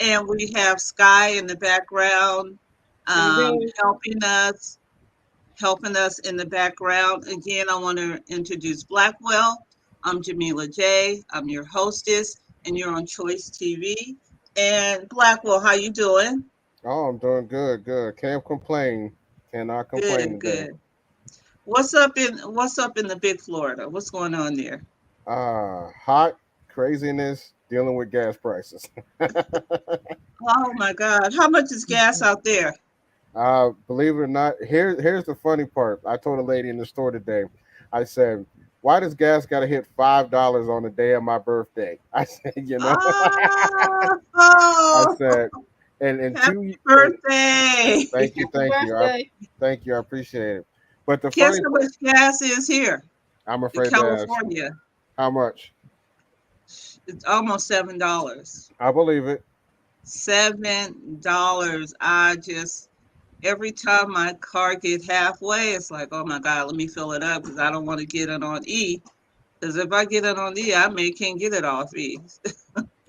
And we have Sky in the background, helping us in the background. Again, I want to introduce Blackwell. I'm Jamila J. I'm your hostess, and you're on Choice TV. And Blackwell, how you doing? Oh, I'm doing good, good. Can't complain. Cannot complain today. Good. What's up in the big Florida? What's going on there? Hot craziness dealing with gas prices. Oh my God. How much is gas out there? Believe it or not, here's the funny part. I told a lady in the store today, I said, why does gas gotta hit $5 on the day of my birthday? I said, I Oh, said, and happy birthday. thank you, thank you, I appreciate it. But the Guess funny how much gas is here I'm in afraid to ask, California? how much? It's almost $7. I believe it. $7. Every time my car get halfway, it's like, oh my God, let me fill it up because I don't want to get it on E. Because if I get it on E, can't get it off E.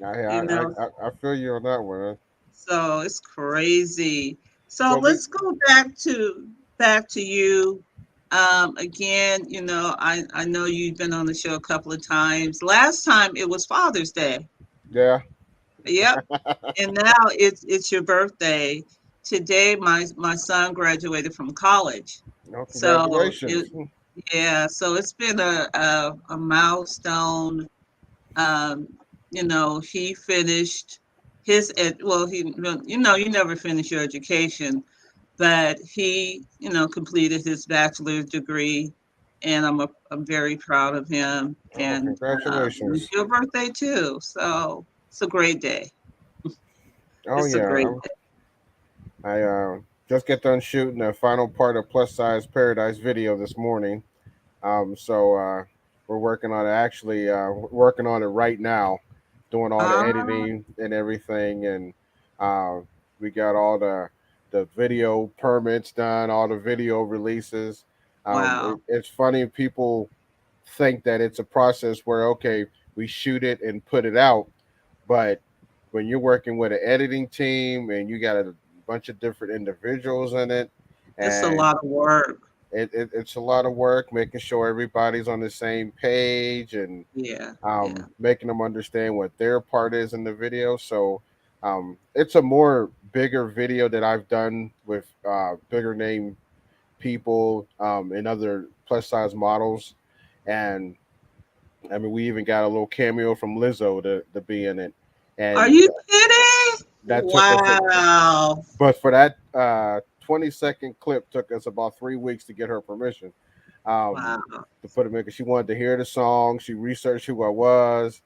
I feel you on that one. Huh? So it's crazy. So let's go back to you. Again, I know you've been on the show a couple of times. Last time it was Father's Day. Yeah. Yep. And now it's your birthday. Today, my son graduated from college. Oh, congratulations. So it's been a milestone. He finished you never finish your education, but he, completed his bachelor's degree, and I'm very proud of him. And congratulations. It's your birthday too, so it's a great day. It's a great day. I just get done shooting the final part of Plus Size Paradise video this morning. So we're working on it. Actually, working on it right now, doing all the editing and everything, and we got all the video permits done, all the video releases. Wow. It's funny, people think that it's a process where, okay, we shoot it and put it out, but when you're working with an editing team and you got a bunch of different individuals in it, it's a lot of work. It's a lot of work, making sure everybody's on the same page and making them understand what their part is in the video. So it's a more bigger video that I've done with bigger name people and other plus size models. And I mean, we even got a little cameo from Lizzo to be in it. And are you kidding? Wow. But for that 20-second clip took us about 3 weeks to get her permission to put it in, because she wanted to hear the song. She researched who I was.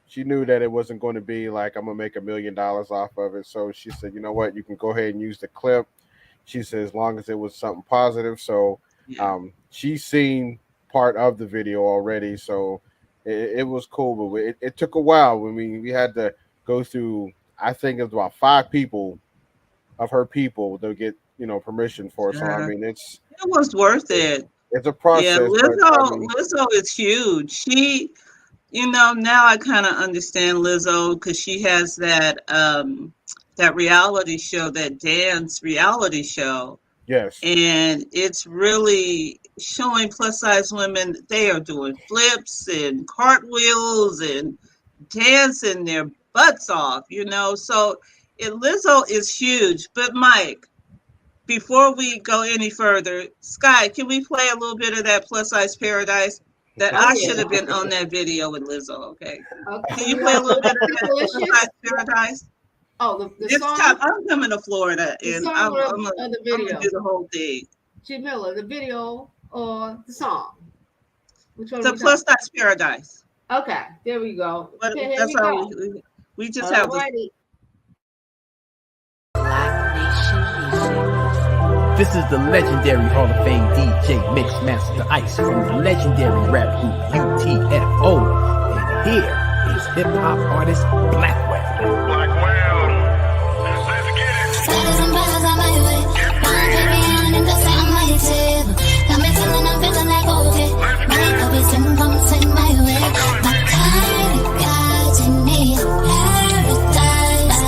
She knew that it wasn't going to be like I'm gonna make $1 million off of it. So she said, you know what, you can go ahead and use the clip. She said, as long as it was something positive. So she's seen part of the video already. So it was cool, but it took a while. I mean, we had to go through, I think it was about 5 people of her people to get, permission for it. So I mean, it was worth it. It's a process. Yeah, Lizzo is huge. She, now I kind of understand Lizzo because she has that reality show, that dance reality show. Yes. And it's really showing plus size women, they are doing flips and cartwheels and dancing their butts off, So Lizzo is huge. But Mike, before we go any further, Sky, can we play a little bit of that Plus Size Paradise? I should have been on that video with Lizzo, okay? Can you play a little bit of that Plus Size Paradise? Oh, the this song? Time I'm coming to Florida, and I'm gonna do the whole thing. Jamila, the video or the song? Which one? The Plus Size Paradise. Okay, there we go. Okay, that's how we just have the. This is the legendary Hall of Fame DJ Mixmaster Ice from the legendary rap group UTFO. And here is hip hop artist Blackwell. Let's get it. Thousand miles on my way. One baby on in the same my table. Got me feeling, I'm feeling like okay. My cup is in, come sing my way. My kind of God, you need paradise.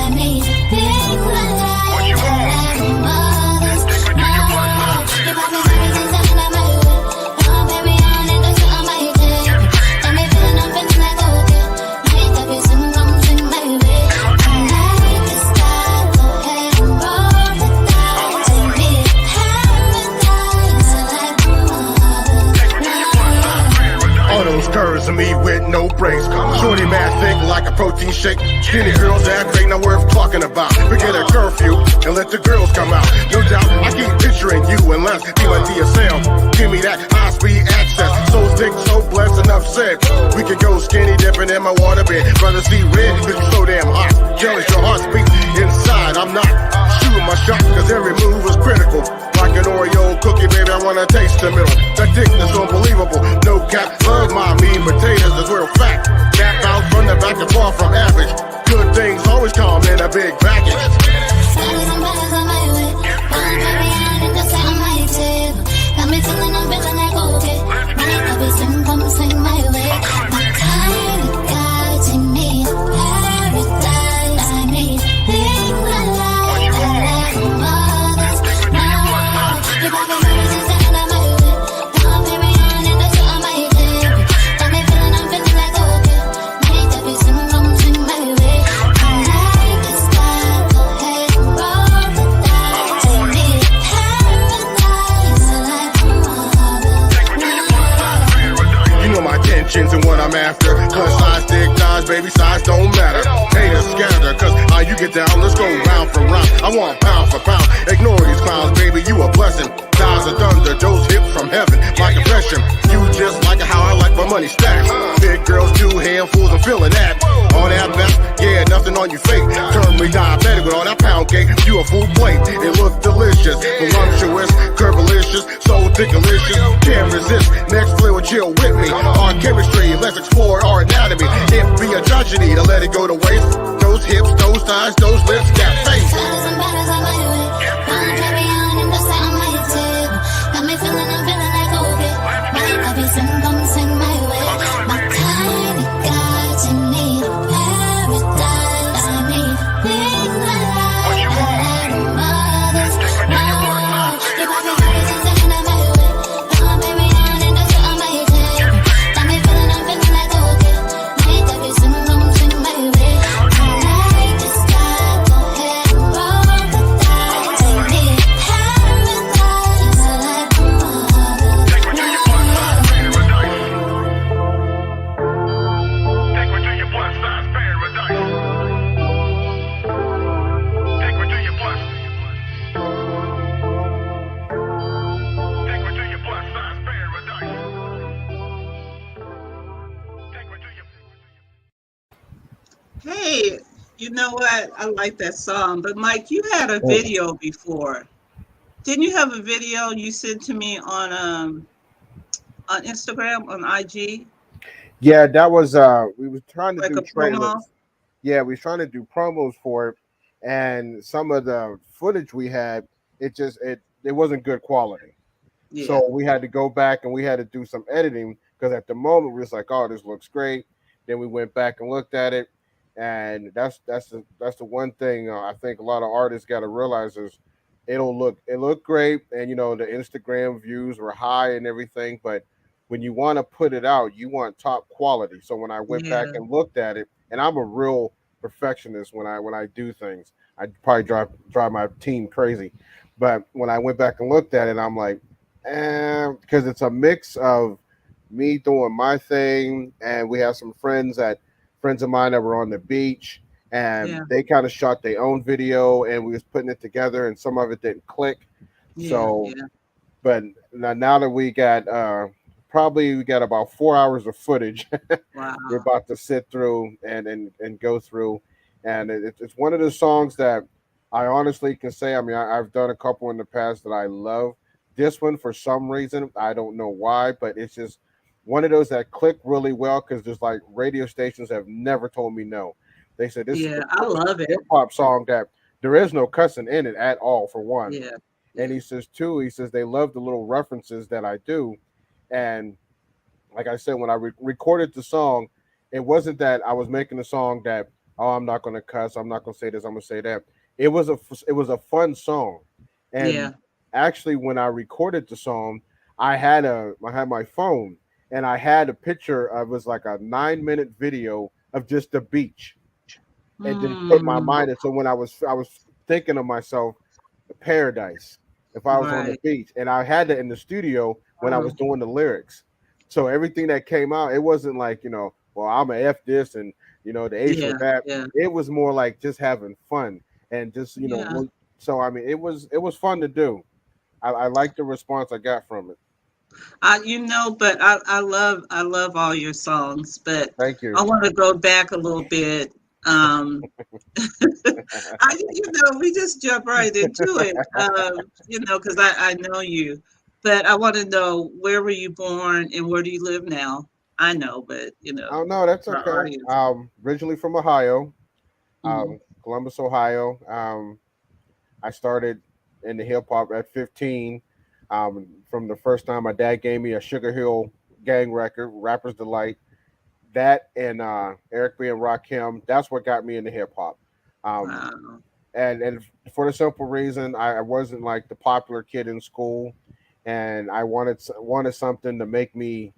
no brakes. Shorty mad thick like a protein shake. Skinny girls that ain't not worth talking about. Forget a curfew and let the girls come out. No doubt, I keep picturing you unless you my DSL. Give me that high speed access. So thick, so blessed, enough said. We could go skinny dipping in my waterbed. Rather see red cause you so damn hot. Jealous your heart speaks inside, I'm not shooting my shot cause every move is critical. Like an Oreo cookie, baby, I wanna taste the middle. That thickness unbelievable. No cap, love my mean potatoes, that's real fact. Tap out from the back and far from average. Good things always come in a big package. Sellers and buyers on my way. Going very on in the sound my table. Got me feeling, I'm feeling like okay. My cup is in, come sing my way. My kind of God, take me to paradise. I need live my life. I like mothers. No, you got me ready to stand on my way. Going very on in the sound my table. Got me feeling, I'm feeling like okay. My cup is in, come sing my way. I like the sky, go ahead and roll the dice. Take me to paradise. I like mothers. You know my intentions and what I'm after. Plus size, thick thighs, baby, size don't matter. Haters scatter, cause how you get down, let's go round for round. I want pound for pound. Ignore these clowns, baby, you a blessing. Thighs of thunder, those hips from heaven. My confession, you just like how I like my money stacked. Big girls, 2 handfuls, I'm feeling that. All that back, yeah, nothing on you fake. Turn me diabetic with all that pound cake. You a full plate, it looks delicious. Voluptuous, curvilicious, so thick-alicious. Can't resist, next flavor chill with me. Our chemistry, let's explore our anatomy. It'd be a tragedy to let it go to waste. Those hips, those thighs, those lips, that face. Sellers and buyers on my way. Going very on in the sound my table. Got me feeling, I'm feeling like okay. My cup is in, come sing my way. My tiny God, you need paradise. I need live my life. I like mothers. No, you got me ready to stand on my way. Going very on in the sound my table. Got me feeling, I'm feeling like okay. My cup is in, come sing my way. I like the sky, go ahead and roll the dice. Take me to paradise. I like mothers. Take me to your plus size paradise. Take me to your plus. Take me to your plus size paradise. Take me to your. Hey, you know what? I like that song. But Mike, you had a video before. Didn't you have a video you sent to me on Instagram, on IG? Yeah, that was we was trying to Like do a promo? trailers. Yeah, we was trying to do promos for it, and some of the footage we had, it wasn't good quality. Yeah. So we had to go back and we had to do some editing because at the moment we was like, oh, this looks great. Then we went back and looked at it, and that's the one thing I think a lot of artists got to realize is it looked great, and the Instagram views were high and everything, but when you want to put it out, you want top quality. So when I went back Yeah. and looked at it, and I'm a real perfectionist when I do things, I probably drive my team crazy, but when I went back and looked at it, I'm like, because it's a mix of me doing my thing, and we have some friends of mine that were on the beach, and Yeah. they kind of shot their own video, and we was putting it together, and some of it didn't click. Yeah. So, Yeah. but now that we got about 4 hours of footage, Wow. we're about to sit through and go through, and it's one of the songs that I honestly can say. I mean, I've done a couple in the past that I love. This one, for some reason, I don't know why, but it's just one of those that click really well because there's like radio stations have never told me no. They said this is Yeah, the I love it. hip hop song that there is no cussing in it at all, for one. Yeah. And he says they love the little references that I do. And like I said, when I recorded the song, it wasn't that I was making a song that, oh, I'm not going to cuss, I'm not going to say this, I'm going to say that. It was a fun song. And Yeah. actually, when I recorded the song, I had my phone, and I had a picture of, it was like a 9-minute video of just the beach, and then put my mind in. So when I was thinking of myself, paradise, if I was on the Right. beach, and I had that in the studio when I was doing the lyrics. So everything that came out, it wasn't like, well, I'm a F this and the H Yeah, with that. yeah, It was more like just having fun and just yeah. so I mean it was fun to do. I like the response I got from it. But I love all your songs, but Thank I you. want to go back a little bit. Um, we just jump right into it. Because I know you, but I want to know, where were you born and where do you live now? I know, but Oh no, that's our okay. audience. Originally from Ohio, Hmm. Columbus, Ohio. I started in the hip hop at 15. From the first time my dad gave me a Sugar Hill Gang record, Rapper's Delight. That and Eric B. and Rakim. That's what got me into hip hop. Um, Wow. and for the simple reason, I wasn't like the popular kid in school, and I wanted something to make me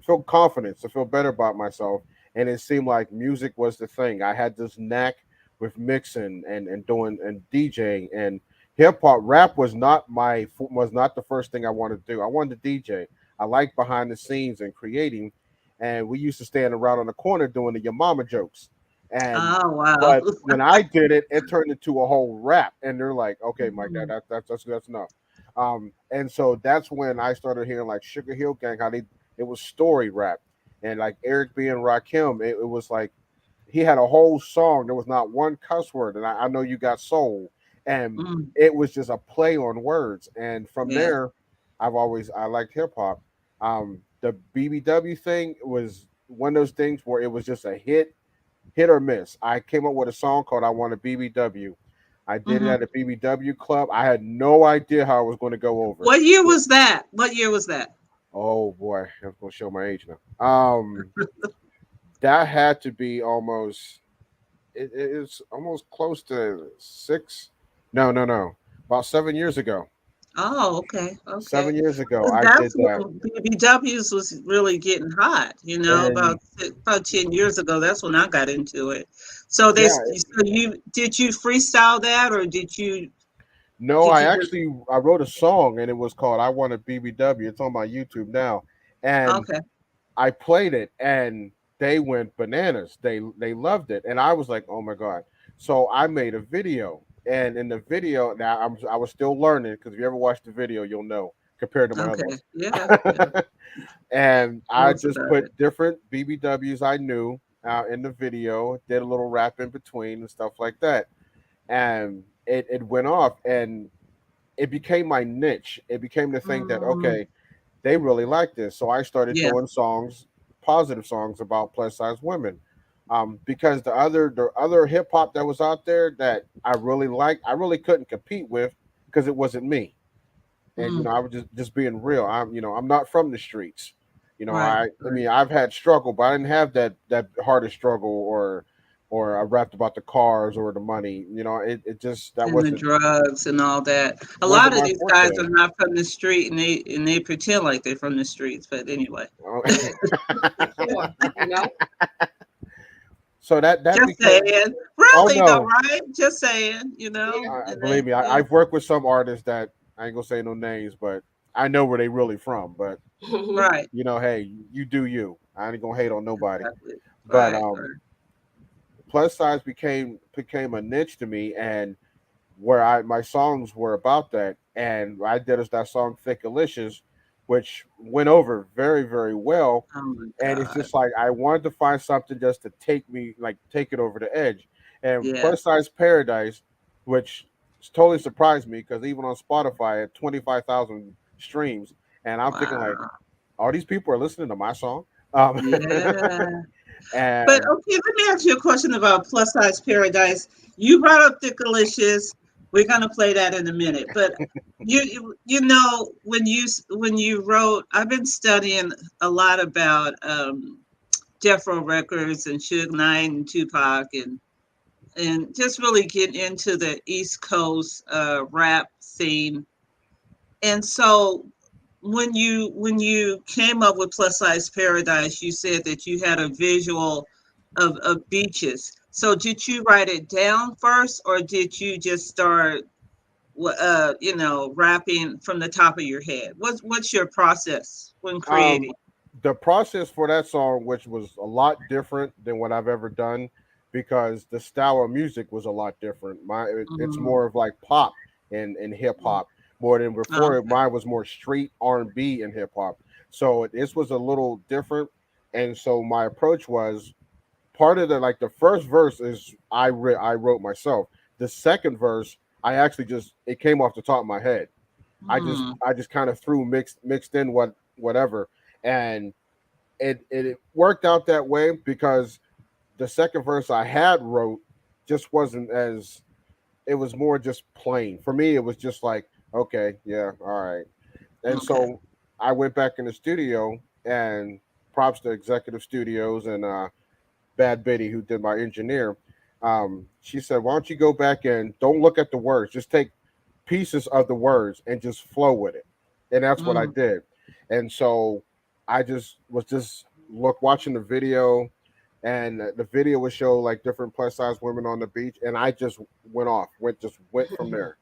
feel confidence, to feel better about myself. And it seemed like music was the thing. I had this knack with mixing and doing and DJing, and hip hop rap was not the first thing I wanted to do. I wanted to DJ. I liked behind the scenes and creating, and we used to stand around on the corner doing the your mama jokes. And Oh, wow. but when I did it, it turned into a whole rap, and they're like, "Okay, Mike, Mhm. that's enough." And so that's when I started hearing like Sugar Hill Gang, how it was story rap, and like Eric B and Rakim, it was like he had a whole song. There was not one cuss word, and I know you got soul, and Mm, it was just a play on words. And from yeah. there, I liked hip hop. The BBW thing was one of those things where it was just a hit or miss. I came up with a song called "I Want a BBW." I did it Hmm. at a BBW club. I had no idea how I was going to go over. What year was that? What year was that? Oh boy, I'm going to show my age now. That had to be almost. It is almost close to six. No, no, no. About 7 years ago. Oh, okay, okay. 7 years ago, 'Cause I that's did that, when BBWs was really getting hot, and about 10 years ago. That's when I got into it. So yeah, did you freestyle that, or no, did I you just, actually I wrote a song, and it was called "I Want a BBW." It's on my YouTube now, and okay. I played it, and they went bananas. They loved it, and I was like, "Oh my god!" So I made a video, and in the video, now I was still learning because if you ever watch the video, you'll know compared to my other Okay. ones. Yeah, yeah. And I Knows just about it. put different BBWs I knew in the video, did a little rap in between and stuff like that, and it went off, and it became my niche. It became the thing that Mm, okay, they really like this. So I started yeah. doing songs, positive songs about plus size women. Because the other hip hop that was out there that I really liked, I really couldn't compete with because it wasn't me. And Mm, I was just being real. I'm not from the streets. right, I right. mean I've had struggle, but I didn't have that hardest struggle or I rapped about the cars or the money. It just that And the wasn't drugs and all that. A lot wasn't of my these guys forte. are not from the street, and they pretend like they're from the streets. But anyway, Sure. You know? So that just became. saying. Oh Really though, no, right? Just saying, Yeah. and believe then me, yeah. I've worked with some artists that I ain't gonna say no names, but I know where they really from. But Right. hey, you do you. I ain't gonna hate on nobody. Exactly. But Right, right. plus size became a niche to me, and where I my songs were about that, and I did is that song "Thick Delicious," which went over very very well, Oh my and it's God. just like I wanted to find something just to take it over the edge, and Yeah. plus size Paradise, which totally surprised me because even on Spotify at 25,000 streams, and I'm thinking like Wow. all these people are listening to my song, um, Yeah. But and okay, let me ask you a question about Plus Size Paradise. You brought up Thickalicious. We're gonna play that in a minute. But when you wrote, I've been studying a lot about Death Row Records and Suge Knight and Tupac and just really getting into the East Coast rap scene. And so when you came up with Plus Size Paradise, you said that you had a visual of beaches. So did you write it down first, or did you just start, rapping from the top of your head? What's your process when um, creating? the process for that song, which was a lot different than what I've ever done, because the style of music was a lot different. It's Mm, more of like pop and hip hop more than before. okay. Mine was more street R&B and hip hop. So this was a little different, and so my approach was part of the first verse is I wrote myself. The second verse I actually just it came off the top of my head. Mm, I just kind of threw mixed in whatever, and it worked out that way because the second verse I had wrote just wasn't as it was more just plain for me. It was just like okay, yeah, all right, and okay. so I went back in the studio and props to Executive Studios and Bad Betty who did my engineer. She said, "Why don't you go back and don't look at the words, just take pieces of the words and just flow with it." And that's what I Mm, did. And so I just was just watching the video, and the video would show like different plus size women on the beach, and I just went from there.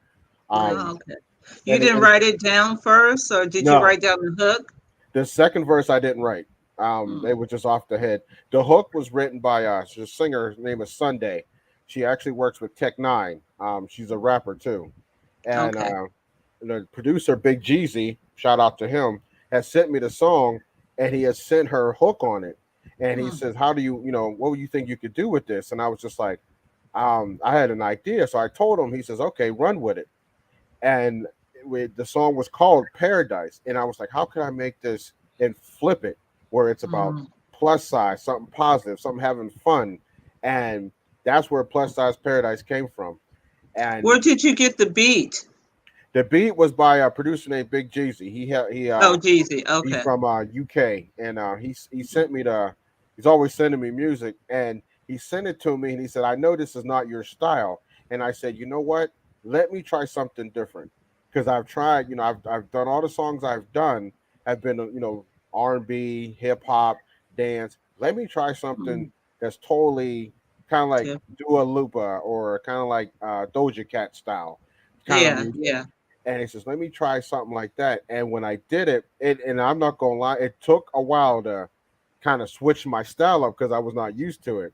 Nice. oh, Um, okay. You and didn't write it down first, or did you no, write down the hook? the second verse I didn't write. They Mm, were just off the head. The hook was written by the singer. Her name is Sunday. She actually works with Tech Nine. She's a rapper too, and okay. the producer Big Jeezy, shout out to him, has sent me the song, and he has sent her hook on it. And he Mm, says, "How do you, what would you think you could do with this?" And I was just like, I had an idea, so I told him. He says, "Okay, run with it." And the song was called Paradise, and I was like, "How can I make this and flip it where it's about mm. plus size, something positive, something having fun?" And that's where Plus Size Paradise came from. Where And did you get the beat? the beat was by a producer named Big Jeezy. Oh, Jeezy. He's Okay. from UK, and he sent me the. He's always sending me music, and he sent it to me, and he said, "I know this is not your style," and I said, "You know what? Let me try something different, because I've tried. I've done all the songs I've done have been R&B, hip hop, dance. Let me try something Mm, that's totally kind of like yeah. Dua Lipa or kind of like Doja Cat style kind of Yeah. music." Yeah. And he says, "Let me try something like that." And when I did it, and I'm not gonna lie, it took a while to kind of switch my style up because I was not used to it.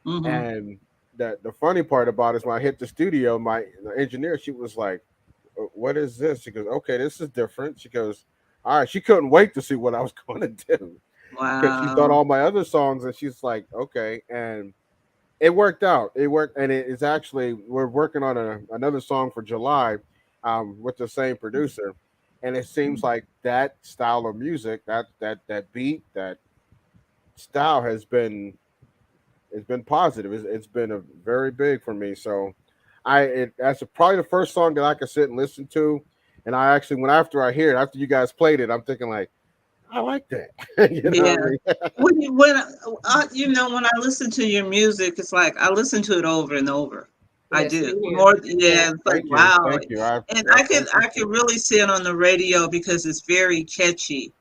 Mm-hmm. And the funny part about it is when I hit the studio, my engineer, she was like, "What is this?" She goes, "Okay, this is different." She goes, "All right." She couldn't wait to see what I was going to do because she's done Wow. all my other songs, and she's like, "Okay." And it worked out. It worked, and it is actually we're working on another song for July, with the same producer, and it seems like that style of music, that beat, that style has been positive. It's been a very big for me. So, that's probably the first song that I could sit and listen to, and I actually when after I hear it, after you guys played it, I'm thinking like I like that. You know Yeah. what I mean? When I listen to your music, it's like I listen to it over and over. I Yeah, do same here. more. Yeah. Yeah, it's like Thank you, wow, thank you. and I I appreciate could it. really see it on the radio because it's very catchy.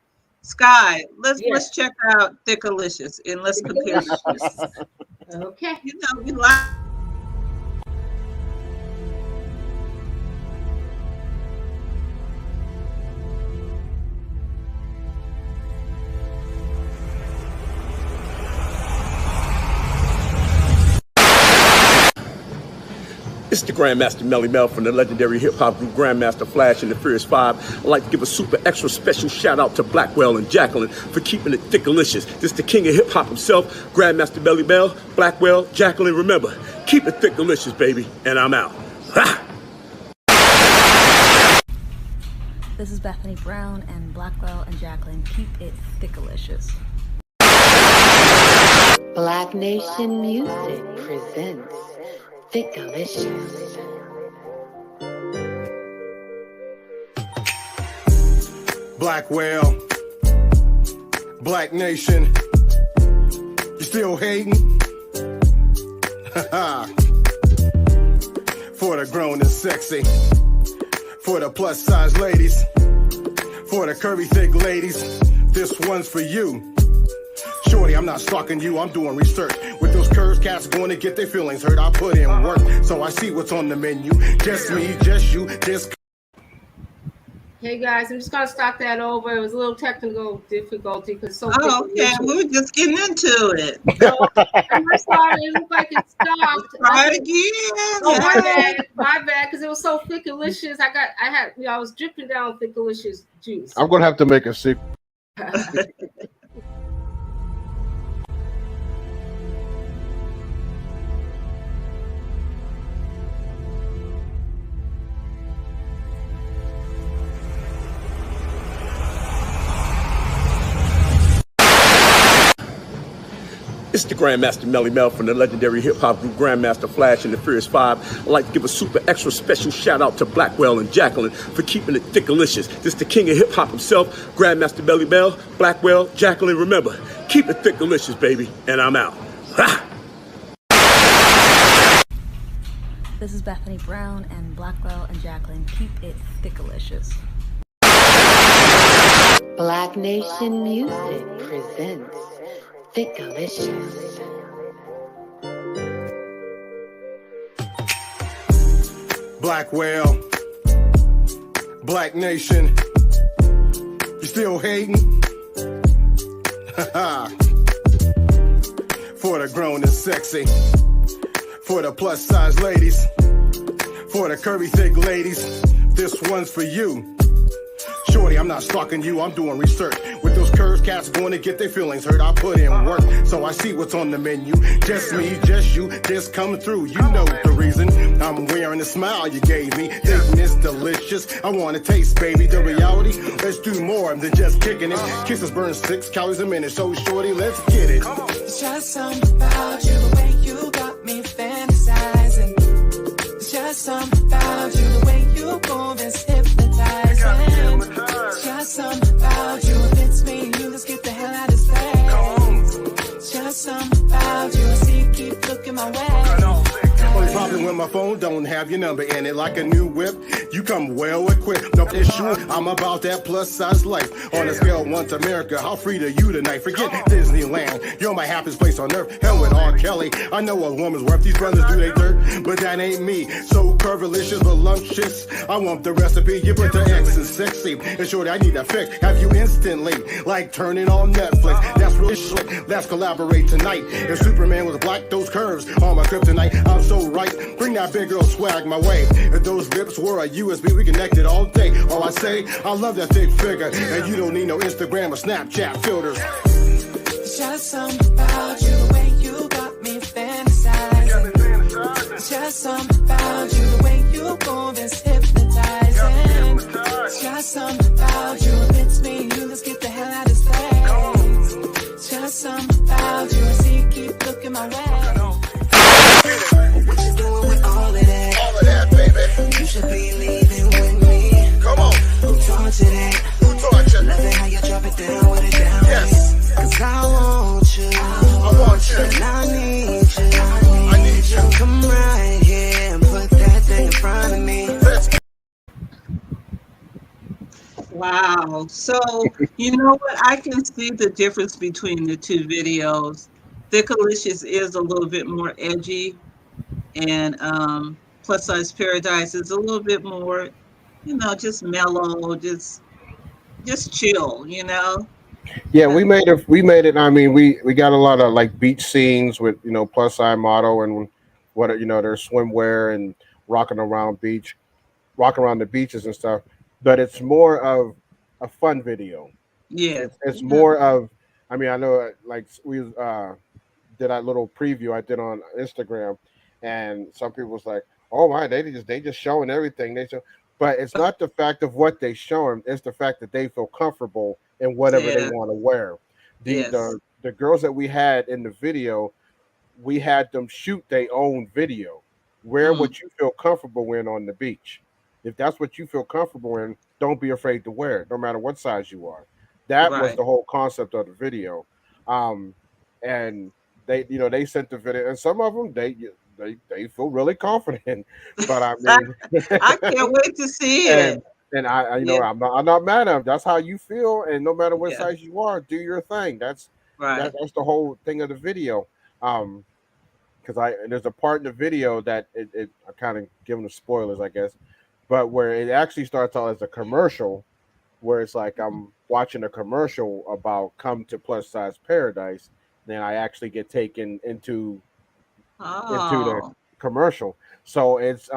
Sky, let's Yes. check out Thickalicious and let's compare notes. Delicious. Okay. We like. It's the Grandmaster Melly Mel from the legendary hip hop group Grandmaster Flash and the Furious Five. I'd like to give a super extra special shout out to Blackwell and Jacqueline for keeping it thickalicious. This is the king of hip hop himself, Grandmaster Melly Mel, Blackwell, Jacqueline. Remember, keep it thickalicious, baby. And I'm out. Ha! This is Bethany Brown, and Blackwell and Jacqueline keep it thickalicious. BlackNation Music presents Thickalicious. Blackwell, Black Nation, you still hating? For the grown and sexy, for the plus size ladies, for the curvy thick ladies, this one's for you. Shorty, I'm not stalking you, I'm doing research. With those curves, cats going to get their feelings hurt. I put in work, so I see what's on the menu. Just me, just you, just... Hey guys, I'm just gonna start that over. It was a little technical difficulty because so Oh, okay. We were just getting into it. So I'm sorry, it looked like it stopped. Try it Okay. Oh, again. my Hey. bad, because it was so thickalicious. I was dripping down thickalicious juice. I'm gonna have to make a sequel. It's the Grandmaster Melly Mel from the legendary hip-hop group Grandmaster Flash and the Furious Five. I'd like to give a super extra special shout out to Blackwell and Jacqueline for keeping it thickalicious. This the king of hip-hop himself, Grandmaster Melly Mel, Blackwell, Jacqueline. Remember, keep it thickalicious, baby, and I'm out. Ha! This is Bethany Brown and Blackwell and Jacqueline. Keep it thickalicious. BlackNation Music presents Thickalicious. Blackwell, BlackNation, you still hating? For the grown and sexy, for the plus size ladies, for the curvy thick ladies, this one's for you. Shorty, I'm not stalking you, I'm doing research. With those curves, cats going to get their feelings hurt. I put in work, so I see what's on the menu. Just me, just you, just come through. You know the reason I'm wearing the smile you gave me. Thinking it's delicious, I want to taste, baby. The reality, let's do more than just kicking it. Kisses burn 6 calories a minute, so shorty, let's get it. It's just something about you, the way you got me fantasizing. It's just something about you, the way you move is hypnotizing. It's just something about you, if it's me and you, let's get the hell out of space. It's just something about you, I see you keep looking my way. Only problem when my phone don't have your number in it. Like a new whip, you come well equipped. No issue, I'm about that plus size life. On a scale of 1 to America, how free to you tonight? Forget Disneyland, you're my happiest place on earth. Hell with R. Kelly, I know a woman's worth. These brothers do they dirt, but that ain't me. So curvilicious, voluptuous, I want the recipe. You put the X in sexy, and shorty, I need that fix. Have you instantly, like turning on Netflix. That's real slick, let's collaborate tonight. If Superman was black, those curves on my kryptonite, I'm so right. Bring that big girl swag my way. If those lips were a USB, we connected all day. All I say, I love that thick figure, and you don't need no Instagram or Snapchat filters. It's just something about you, the way you got me fantasizing. It's just something about you, the way you move is hypnotizing. It's just something about you, if it's me and you, let's get the hell out of space. It's just something about you, I see you keep looking my way. What you doing with all of that? All of that, baby. You should be leaving with me. Come on. Who taught you that? Who taught you? Love it how you drop it down with it down. Yes. Cause I want you. I want you. And I need you. I need you. Come right here and put that thing in front of me. Let's go. Wow. So, you know what? I can see the difference between the two videos. Thickalicious is a little bit more edgy, and Plus Size Paradise is a little bit more, just mellow, just chill, Yeah, we made it. We made it. I mean, we got a lot of like beach scenes with plus size model and what their swimwear and rocking around the beaches and stuff. But it's more of a fun video. Yeah, It's more of. I mean, I know like we did that little preview I did on Instagram, and some people was like, "Oh my, they just showing everything they show." But it's not the fact of what they showing; it's the fact that they feel comfortable in whatever they want to wear. The girls that we had in the video, we had them shoot their own video. Wear what you feel comfortable in on the beach. If that's what you feel comfortable in, don't be afraid to wear it, no matter what size you are. That was the whole concept of the video. And they sent the video, and some of them they feel really confident. But I mean, I can't wait to see it. And I'm not mad at them. That's how you feel, and no matter what size you are, do your thing. That's that's the whole thing of the video. Because there's a part in the video that I kind of giving the spoilers, I guess, but where it actually starts out as a commercial, where it's like I'm watching a commercial about come to plus size paradise, then I actually get taken into the Oh, commercial. So it's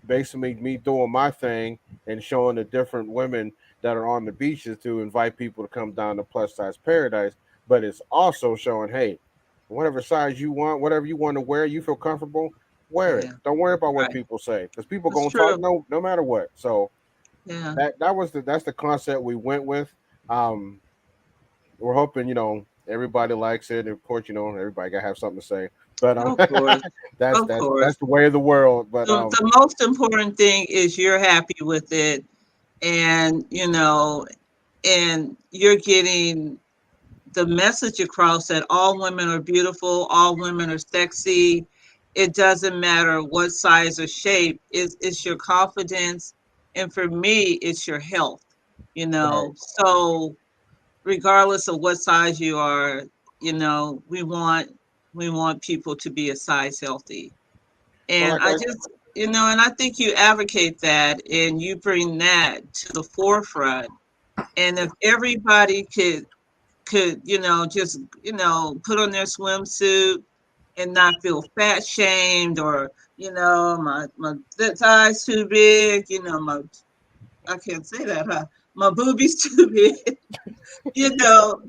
basically me doing my thing and showing the different women that are on the beaches to invite people to come down to plus size paradise. But it's also showing, hey, whatever size you want, whatever you want to wear, you feel comfortable, wear it. yeah, Don't worry about what right. people say, because people That's gonna talk true. no matter what. So Yeah. that's the concept we went with. Um, we're hoping everybody likes it. Of course, everybody gotta have something to say. But Of course. that's Of course. the way of the world. But The most important thing is you're happy with it, and and you're getting the message across that all women are beautiful, all women are sexy. It doesn't matter what size or shape. It's your confidence, and for me, it's your health. right, So regardless of what size you are, we want people to be a size healthy. well, And like I just, and I think you advocate that and you bring that to the forefront. And if everybody could, just, put on their swimsuit and not feel fat shamed or, my thighs too big, I can't say that, huh? My boobies too big. you know,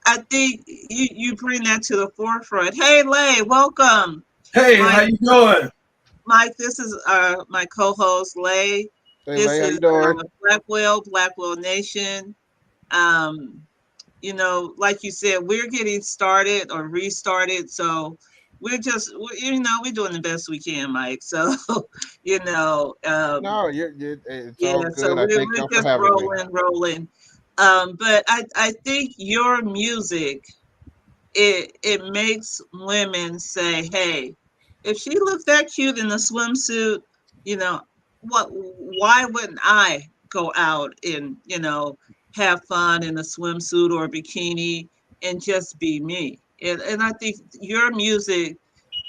I think you bring that to the forefront. Hey, Lay, welcome. Hey, how Mike, you doing? Mike, this is my co-host, Lay. hey, This Lay, how is you doing? Blackwell Nation. Um, like you said, we're getting started or restarted, so we're doing the best we can, Mike. So, you know, um, No, it's yeah, all so good. I we're thank we're y'all for just having me. rolling. But I think your music it makes women say, "Hey, if she looks that cute in a swimsuit, you know, why wouldn't I go out and have fun in a swimsuit or a bikini and just be me?" And I think your music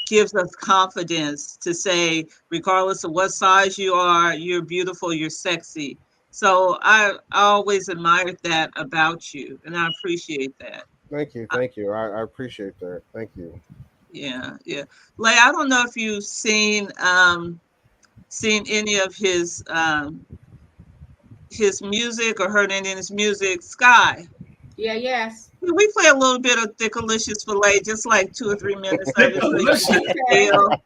gives us confidence to say, regardless of what size you are, you're beautiful, you're sexy. So I always admired that about you, and I appreciate that. I- Thank you. I appreciate that. Thank you. yeah, yeah. Lay, I don't know if you've seen any of his music or heard any of his music. Sky, Yeah, yes. can we play a little bit of Thickalicious for Lay, just like 2 or 3 minutes of it, so you can Delicious. get a Okay. feel.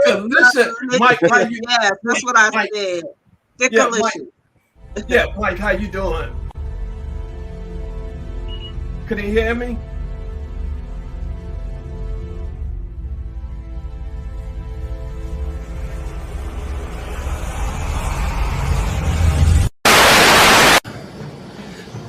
Delicious. Mike, how Thickalicious, you yes, that's what I Mike? said. Yeah, Mike. Thickalicious. Yeah, Mike, how you doing? Can you hear me?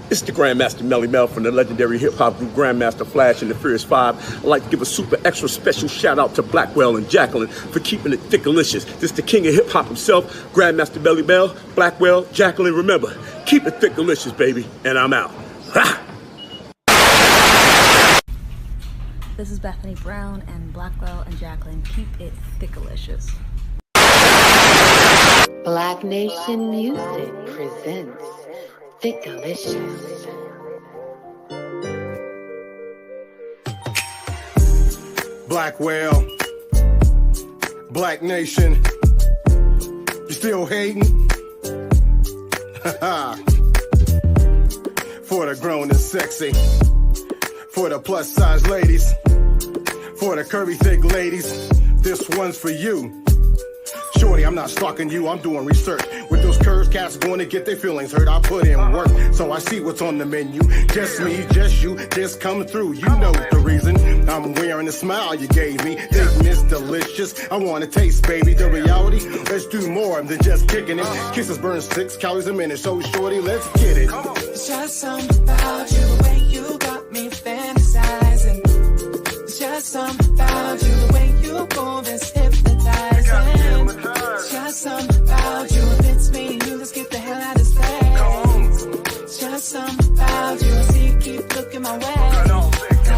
It's the Grandmaster Melly Mel from the legendary hip-hop group Grandmaster Flash and the Furious Five. I'd like to give a super extra special shout out to Blackwell and Jacqueline for keeping it thickalicious. This is the king of hip-hop himself, Grandmaster Melly Mel, Blackwell, Jacqueline. Remember, keep it thickalicious, baby, and I'm out. Ha! This is Bethany Brown and Blackwell and Jacqueline. Keep it thickalicious. BlackNation Music presents Thickalicious. Blackwell, BlackNation, you still hating? For the grown and sexy, for the plus size ladies, for the curvy thick ladies, this one's for you. Shorty, I'm not stalking you, I'm doing research. With those curves, cats going to get their feelings hurt. I put in work, so I see what's on the menu. Just me, just you, just come through. You know the reason. I'm wearing the smile you gave me. Thinking it's delicious. I want to taste, baby. The reality, let's do more than just kicking it. Kisses burn 6 calories a minute, so shorty, let's get it. It's just something about you, the way you got me fantasizing. It's just something about you, the way you move is hypnotizing. It's just something about you, if it's me and you, let's get the hell out of this place. It's just something about you, I see you keep looking my way.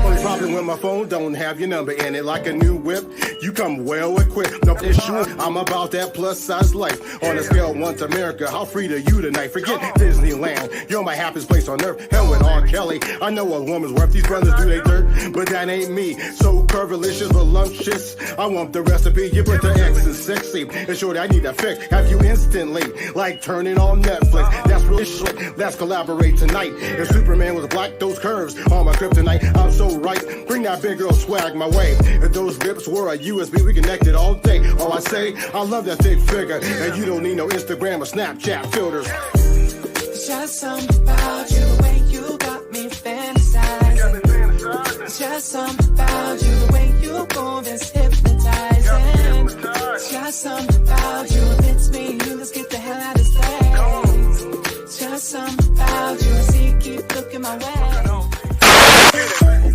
Only problem when my phone don't have your number in it. Like a new whip, you come well equipped. No issue, I'm about that plus size life. On a scale of 1 to America, how free to you tonight? Forget Disneyland, you're my happiest place on earth. Hell with R. Kelly, I know a woman's worth. These brothers do they dirt, but that ain't me. So curvilicious, voluptuous, I want the recipe. You put the X in sexy, and shorty, I need that fix. Have you instantly, like turning on Netflix. That's really shit, let's collaborate tonight. If Superman was black, those curves on my kryptonite. I'm so right, bring that big girl swag my way. If those lips were a USB, we connected all day. All I say, I love that thick figure, and you don't need no Instagram or Snapchat filters. It's just something about you, the way you got me fantasizing. It's just something about you, the way you move is hypnotizing. It's just something about you, if it's me, you let's get the hell out of this place. It's just something about you, I see you keep looking my way.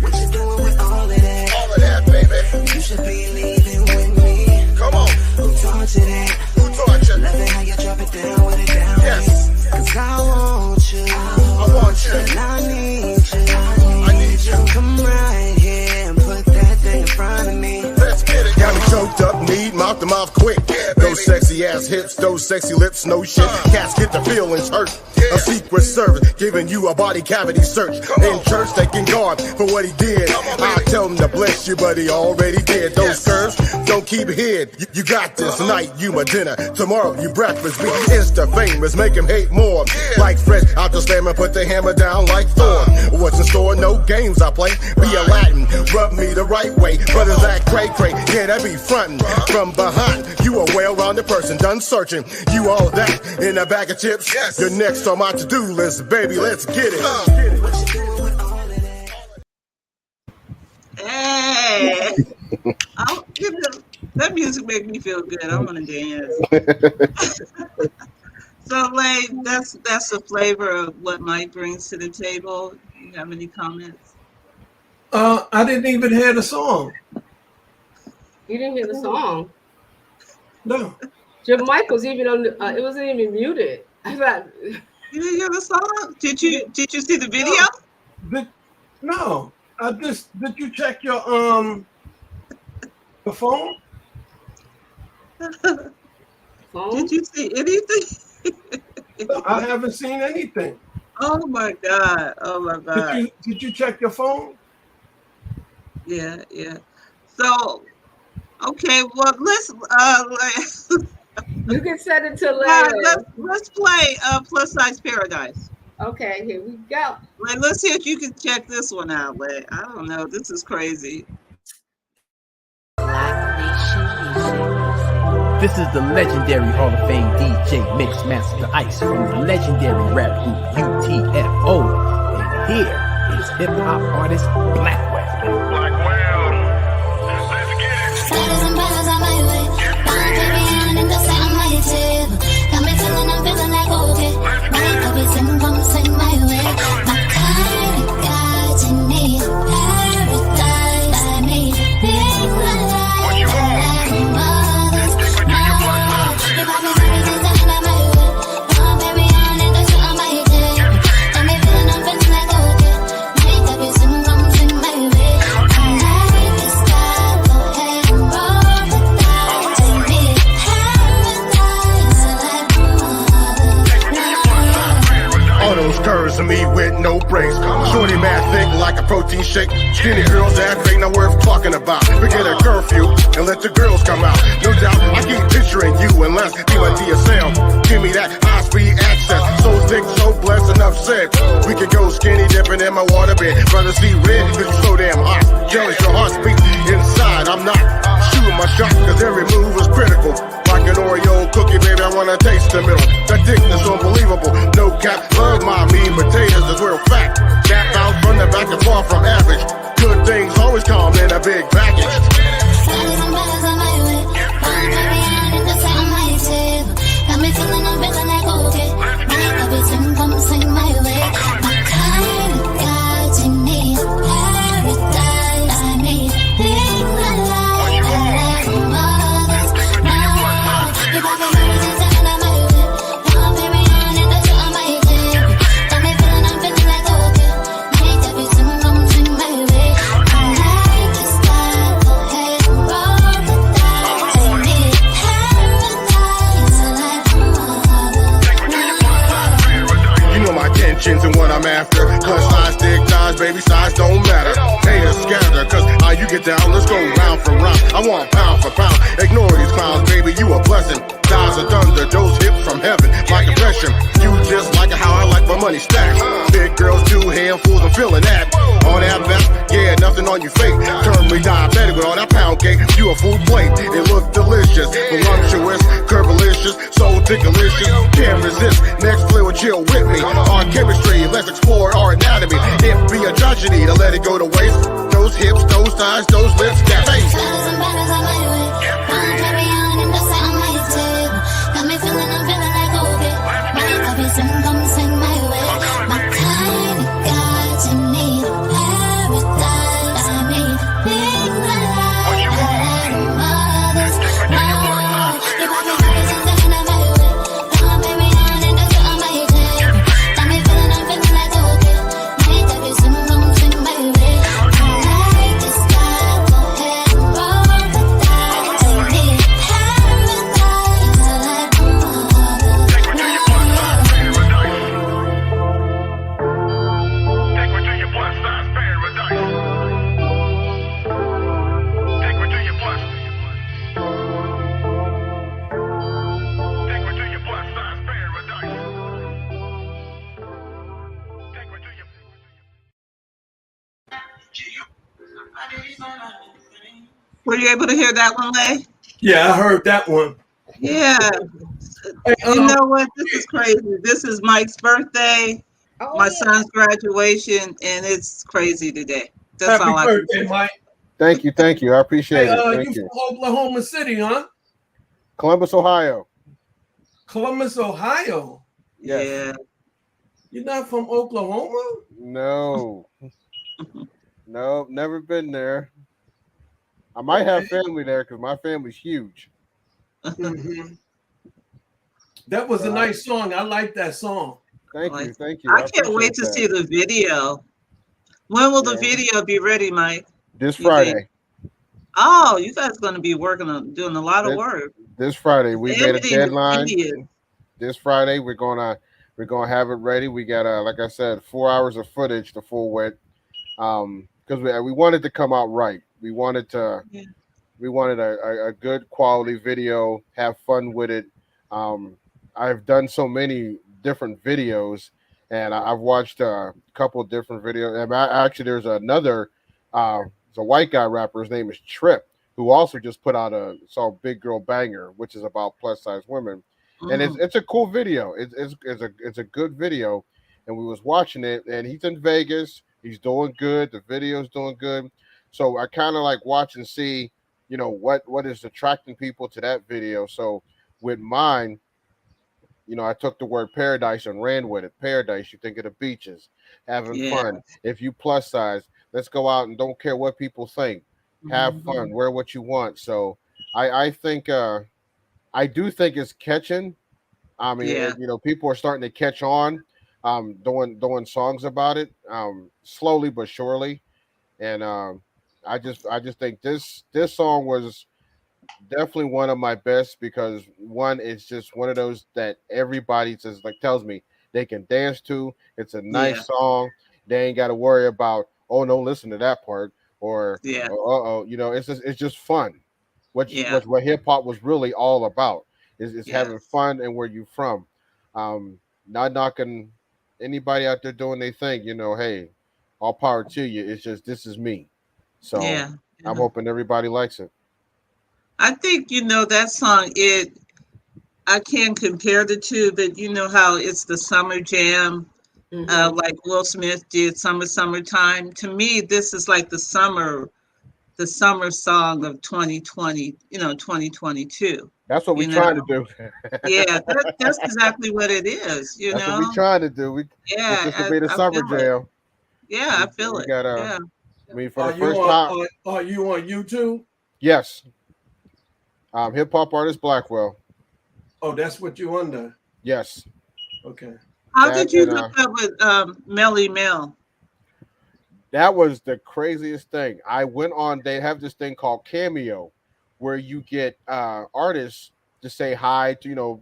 What you doing with all of that? All of that, baby. You should be leaving with me. Come on. Who taught you that? Who taught you? Love it how you drop it down with it down. Yes. Cause I want you. I want you. And I need you. I need you. Come right here and put that thing in front of me. Let's get it. Got me choked up, need mouth to mouth quick. Those sexy ass hips, those sexy lips, no shit. Cats get the feelings hurt. A secret service giving you a body cavity search. In church, taking God for what he did. I tell him to bless you, but he already did. Those curves don't keep hid. You got this tonight, you my dinner. Tomorrow, you breakfast. Be Insta famous, make him hate more. Like fresh out the slam and put the hammer down like Thor. What's in store? No games I play. Be a Latin, rub me the right way. Brothers that cray-cray, yeah, that be frontin'. From behind, you a well-rounded person, done searching. You all that in a bag of chips. You're next on my to-do list, baby. Let's get it. Hey, that music make me feel good. I want to dance. So, Lay, that's the flavor of what Mike brings to the table. You have any comments? I didn't even hear the song. You didn't hear the song. No. Your mic was even on. It wasn't even muted. I thought. You didn't hear the song? Did you see the video? No. Did you check your the phone? Did you see anything? I haven't seen anything. Oh my God! Oh my God! Did you check your phone? Yeah. So, okay. Well, let's you can set it to later. Let's play Plus Size Paradise. Okay, here we go. Let's see if you can check this one out, Lay. I don't know. This is crazy. This is the legendary Hall of Fame DJ Mixmaster Ice from the legendary rap group UTFO. And here is hip hop artist Blackwell. Sliders and brothers on my way. Bound baby on in the side of my table. Got me I'm feeling like okay. My cup is in, come sing my way. My kind of God, you need paradise. I need big life. What you want? Mothers, you got me everything's on my way. Bound baby on in the side of my table. Got me I'm feeling like okay. My cup is in, come sing my way. I like the sky, go ahead and roll the dice. I need paradise. I like All those curves of me with no brakes. Shorty mad thick like a protein shake. Skinny girls that ain't not worth talking about. Forget a curfew and let the girls come out. No doubt, I keep picturing you unless be my DSL. Give me that high speed access. So thick, so blessed, enough said. We could go skinny dipping in my waterbed. Brother see red cause you so damn hot. Jealous your heart speaks inside. I'm not shooting my shot cause every move is critical. Like an Oreo cookie, baby, I wanna taste the middle. That thickness unbelievable. No cap, love my meat potatoes is real fact. That bounce from the back and far from average. Good things always come in a big package. Sliders and brothers on my way. Bound baby on in the side of my table. Got me I'm feeling like okay. My cup is in, come sing my way. My kind of God, you need paradise. I need big life. I like mothers, you got me everything's on my way. Bound baby on in the side of my table. Got me I'm feeling like okay. My cup is in, come sing my what I'm after. Plus size, thick thighs, baby, size don't matter. Haters scatter, cause how you get down, let's go round for round. I want pound for pound. Ignore these clowns, baby, you a blessing. Thighs of thunder, those hips from heaven. My confession, you just like how I like my money stacked. Big girls, 2 handfuls, I'm feeling that. All that back, yeah, nothing on you fake. Turn me diabetic with all that pound cake. You a full plate, it look delicious. Voluptuous, curvilicious, so tickalicious. Can't resist, next fluid chill with me. Our chemistry, let's explore our anatomy. It'd be a tragedy to let it go to waste. Those hips, those thighs, those lips, that face. Come sing my way. My kind of God, you need a paradise. I need big life. I like mothers. If I can carry something in my way, come baby on and that's what I might take. Got me feeling, I'm feeling like okay. Might have you some come sing my way. I like the sky, go ahead and roll the dice. I need a paradise. I like mothers. Were you able to hear that one, Lay? Yeah, I heard that one. Yeah. Hey, You know what? This is crazy. This is Mike's birthday, my son's graduation, and it's crazy today. That's happy all I can birthday, say. Mike. Thank you. I appreciate Hey, it. Thank you you. from Oklahoma City, huh? Columbus, Ohio. Columbus, Ohio. Yes. Yeah. You're not from Oklahoma? No. No, never been there. I might have family there because my family's huge. Mm-hmm. That was a nice song. I like that song. Thank you. I can't wait to see the video. When will the video be ready, Mike? This Friday. Oh, you guys going to be working on doing a lot of work. This Friday, we made a deadline. Editing. This Friday, we're gonna have it ready. We got like I said, 4 hours of footage to full width. Because we wanted to come out right. We wanted to. Yeah. We wanted a good quality video. Have fun with it. I've done so many different videos, and I've watched a couple different videos. And actually, there's another. It's a white guy rapper. His name is Trip, who also just put out a Big Girl Banger, which is about plus size women, and it's a cool video. It's a good video, and we was watching it, and he's in Vegas. He's doing good. The video's doing good. So I kind of like watch and see, what is attracting people to that video. So with mine, I took the word paradise and ran with it. Paradise, you think of the beaches, having fun. If you plus size, let's go out and don't care what people think. Have fun, wear what you want. So I think I do think it's catching. I mean, people are starting to catch on, doing songs about it, slowly but surely. And I just think this song was definitely one of my best because one, it's just one of those that everybody says tells me they can dance to. It's a nice song. They ain't got to worry about, oh no, listen to that part, or it's just fun. What hip hop was really all about is having fun and where you from. Not knocking anybody out there doing their thing. Hey, all power to you. It's just this is me. So I'm hoping everybody likes it. I think that song. I can't compare the two, but you know how it's the summer jam, like Will Smith did Summertime. To me, this is like the summer song of 2020. 2022. That's what we're trying to do. That's exactly what it is. That's what we're trying to do. This will be the summer jam. Yeah, I feel it. I mean, for the first time. Are you on YouTube? Yes. Hip hop artist Blackwell. Oh, that's what you under? Yes. Okay. How did you hook up with Melly Mel? That was the craziest thing. I went on. They have this thing called Cameo, where you get artists to say hi to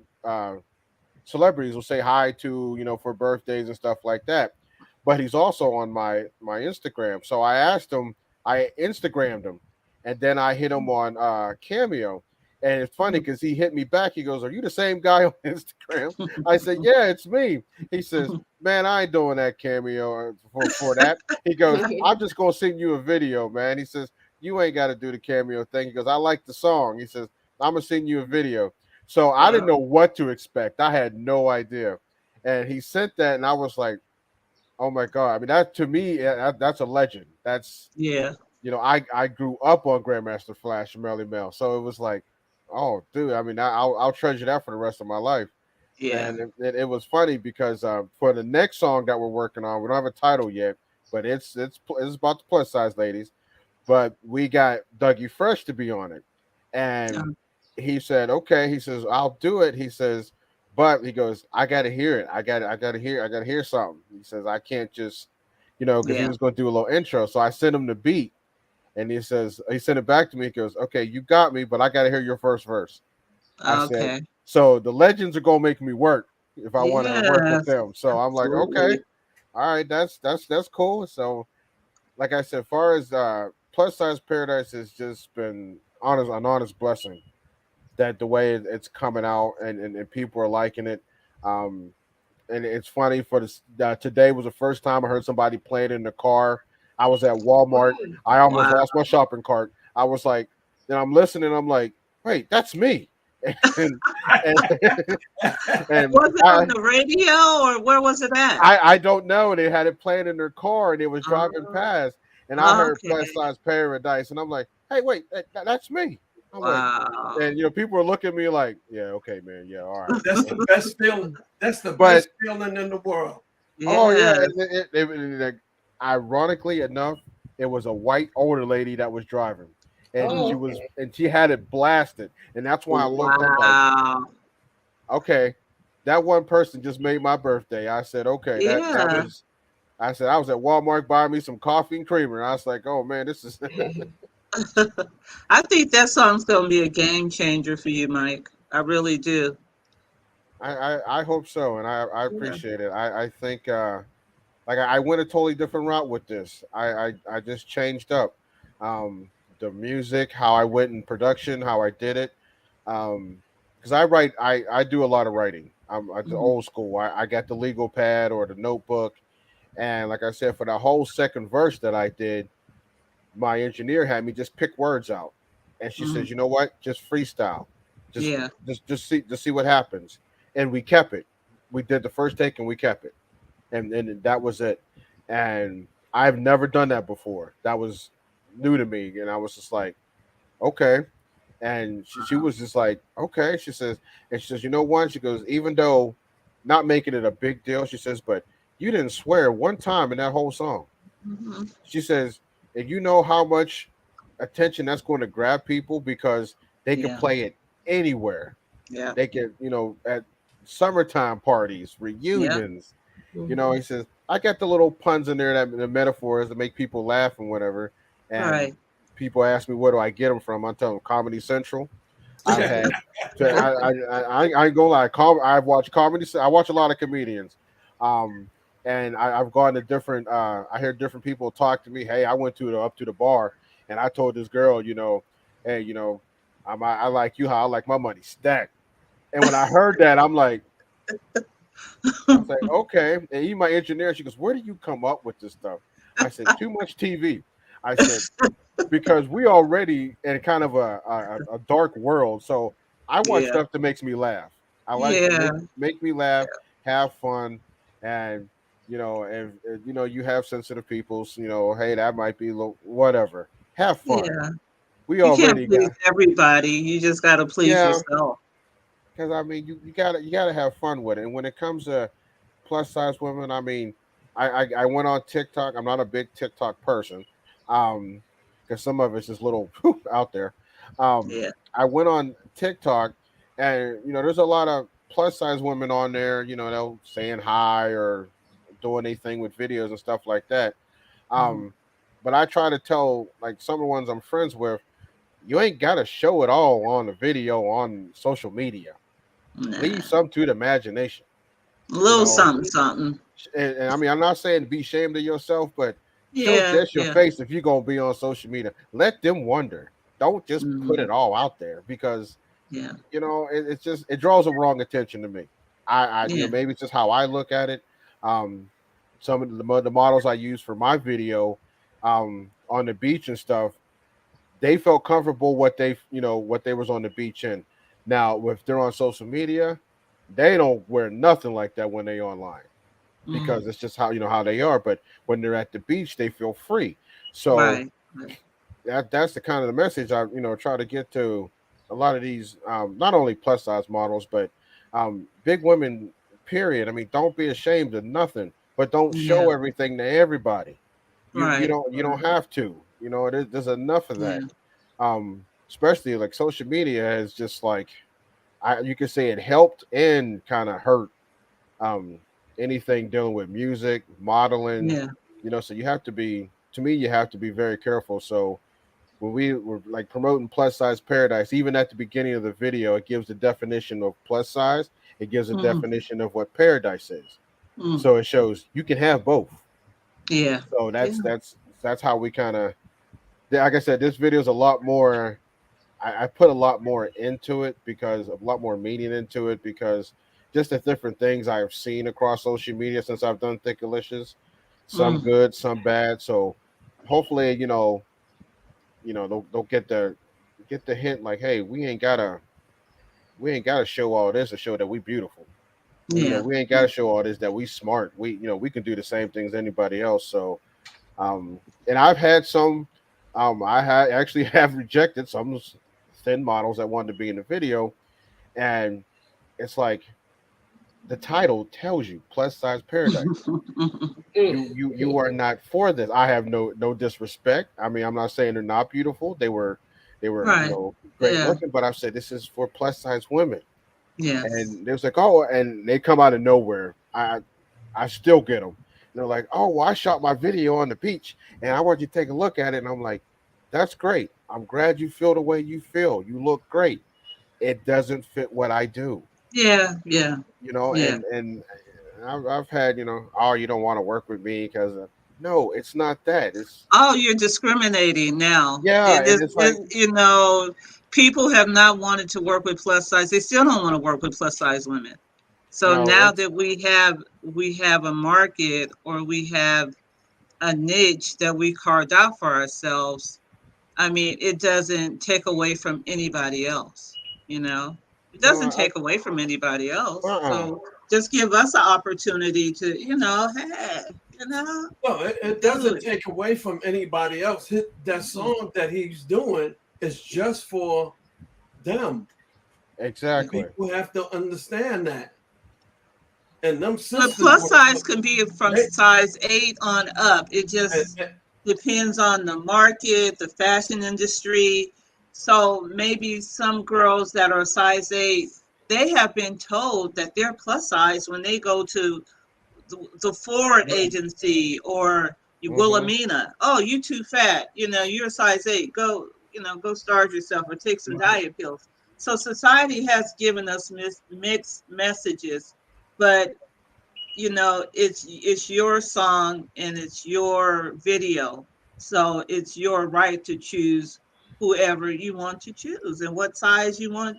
celebrities will say hi to for birthdays and stuff like that. but he's also on my Instagram. So I asked him, I Instagrammed him, and then I hit him on Cameo. And it's funny because he hit me back. He goes, "Are you the same guy on Instagram?" I said, "Yeah, it's me." He says, "Man, I ain't doing that Cameo for that." He goes, "I'm just gonna send you a video, man." He says, "You ain't got to do the Cameo thing." He goes, "I like the song." He says, "I'm gonna send you a video." So I didn't know what to expect. I had no idea, and he sent that, and I was like, "Oh my god!" I mean, that to me, that's a legend. That's Yeah. I grew up on Grandmaster Flash and Melly Mel, so it was like, oh, dude. I mean, I'll treasure that for the rest of my life. Yeah. And it was funny because for the next song that we're working on, we don't have a title yet, but it's about the plus size ladies. But we got Dougie Fresh to be on it, and he said, okay. He says, I'll do it. He says, but he goes, I got to hear it. I got to hear something. He says, I can't just, because he Yeah. was going to do a little intro. So I sent him the beat. And he says, he sent it back to me. He goes, okay, you got me, but I got to hear your first verse. I said, Okay. so the legends are going to make me work if I want to work with Yes. them. So I'm like, okay, Absolutely. all right, that's cool. So, like I said, as far as Plus Size Paradise has just been an honest blessing that the way it's coming out and people are liking it. Um, and it's funny for this. Today was the first time I heard somebody play it in the car. I was at Walmart. I almost Wow. lost my shopping cart. I was like, then I'm listening. I'm like, wait, that's me. and and, and Was it on the radio or where was it at? I don't know. They had it playing in their car and it was driving past, and I heard Plus Okay. Size Paradise, and I'm like, hey, wait, that's me. I'm like, Wow. and people are looking at me like, yeah, okay, man, yeah, all right. That's the best feeling. That's the But best feeling in the world. oh yeah, Yes. ironically enough, it was a white older lady that was driving, and Oh, okay. she had it blasted, and that's why I looked. I'm like, Wow. okay, that one person just made my birthday. I said, okay, that Yeah. was. I said I was at Walmart buying me some coffee and creamer, and I was like, oh man, this is. I think that song's gonna be a game changer for you, Mike. I really do. I hope so, and I Yeah. appreciate it. I think like I went a totally different route with this. I just changed up the music, how I went in production, how I did it. Because I do a lot of writing. I'm the Mhm. old school. I got the legal pad or the notebook, and like I said, for the whole second verse that I did, my engineer had me just pick words out, and she says, Mhm. you know what, just freestyle, just Yeah. see what happens, and we kept it. We did the first take and we kept it, and that was it. And I've never done that before. That was new to me, and I was just like, okay. And she was just like, okay. She says, you know what? She goes, even though not making it a big deal, she says, but you didn't swear one time in that whole song. Mhm. She says, and you know how much attention that's going to grab people because they can Yeah. play it anywhere. Yeah. They can, at summertime parties, Yeah. reunions. He says, I got the little puns in there, that the metaphors to make people laugh and whatever. And Right. people ask me, where do I get them from? I tell them Comedy Central. I've had, I ain't gonna lie, I've watched comedy. I watch a lot of comedians. And I've gone to different. I hear different people talk to me. Hey, I went up to the bar, and I told this girl, hey, I like you how I like my money stacked. And when I heard that, I was like, okay. And even my engineer, she goes, where do you come up with this stuff? I said, too much TV. I said, because we already in kind of a dark world, so I want Yeah. stuff that makes me laugh. I like to Yeah. make me laugh, have fun, and if you have sensitive people, so, hey, that might be whatever. Have fun. Yeah. We You can't already please got everybody. You just gotta please yeah, yourself. because I mean you gotta have fun with it. And when it comes to plus size women, I mean, I went on TikTok. I'm not a big TikTok person, because some of it's just little out there. Yeah. I went on TikTok, and there's a lot of plus size women on there. They'll saying hi or doing anything with videos and stuff like that. Mhm. But I try to tell like some of the ones I'm friends with, you ain't got to show it all on the video on social media. Nah. Leave some to the imagination. A You little know, something, something. and I mean, I'm not saying be ashamed of yourself, but show Yeah, just your yeah. face if you're gonna be on social media. Let them wonder. Don't just put it Mm, all out there because yeah, it's just it draws the wrong attention to me. yeah. Maybe it's just how I look at it. Um, some of the models I use for my video, on the beach and stuff, they felt comfortable what they was on the beach in. Now, if they're on social media, they don't wear nothing like that when they online Mm, because it's just how they are. But when they're at the beach, they feel free. So right, right. that's the kind of the message I try to get to a lot of these not only plus size models but big women. Period. I mean, don't be ashamed of nothing, but don't Yeah, show everything to everybody. You right, don't right. have to. There's enough of that. Yeah. Especially like social media is just like you could say it helped and kind of hurt um, anything dealing with music, modeling. Yeah. So you have to be. To me, you have to be very careful. So when we were like promoting plus size paradise, even at the beginning of the video, it gives the definition of plus size. It gives a Mm, definition of what paradise is. mm, So it shows you can have both. yeah. So Yeah. that's how we kind of, like I said, this video is a lot more. I put a lot more into it because a lot more meaning into it because just the different things I've seen across social media since I've done Thickalicious, some Mm, good, some bad. So hopefully, they'll get the hint like, hey, we ain't gotta show all this to show that we beautiful. yeah. We ain't gotta show all this that we smart. We can do the same things anybody else. So and I've had some I had actually have rejected some thin models that wanted to be in the video, and it's like the title tells you plus size paradise. You are not for this. I have no disrespect. I mean, I'm not saying they're not beautiful. They were Right. great Yeah. looking, but I've said this is for plus size women. Yes. And they was like, oh, and they come out of nowhere. I still get them. They're like, oh, well, I shot my video on the beach, and I want you to take a look at it. And I'm like, that's great. I'm glad you feel the way you feel. You look great. It doesn't fit what I do. Yeah. Yeah. Yeah. And I've had oh, you don't want to work with me because no, it's not that. It's Oh, you're discriminating now. yeah, It and is, it's like people have not wanted to work with plus size. They still don't want to work with plus size women. So no, now it's that we have a market or we have a niche that we carved out for ourselves, I mean, it doesn't take away from anybody else, you know? It no, doesn't take away from anybody else. uh-uh. So just give us an opportunity to, hey, No, it do doesn't it. take away from anybody else. That Mhm. song that he's doing is just for them. And Exactly. people have to understand that. And them But sisters plus were size can be from they, size 8 on up. It and, just depends on the market, the fashion industry. So maybe some girls that are size 8, they have been told that they're plus size when they go to the Ford agency or Mm-hmm. Wilhelmina. Oh, you too fat. You're a size 8. Go starve yourself or take some right. diet pills. So society has given us mixed messages, but it's your song and it's your video, so it's your right to choose whoever you want to choose and what size you want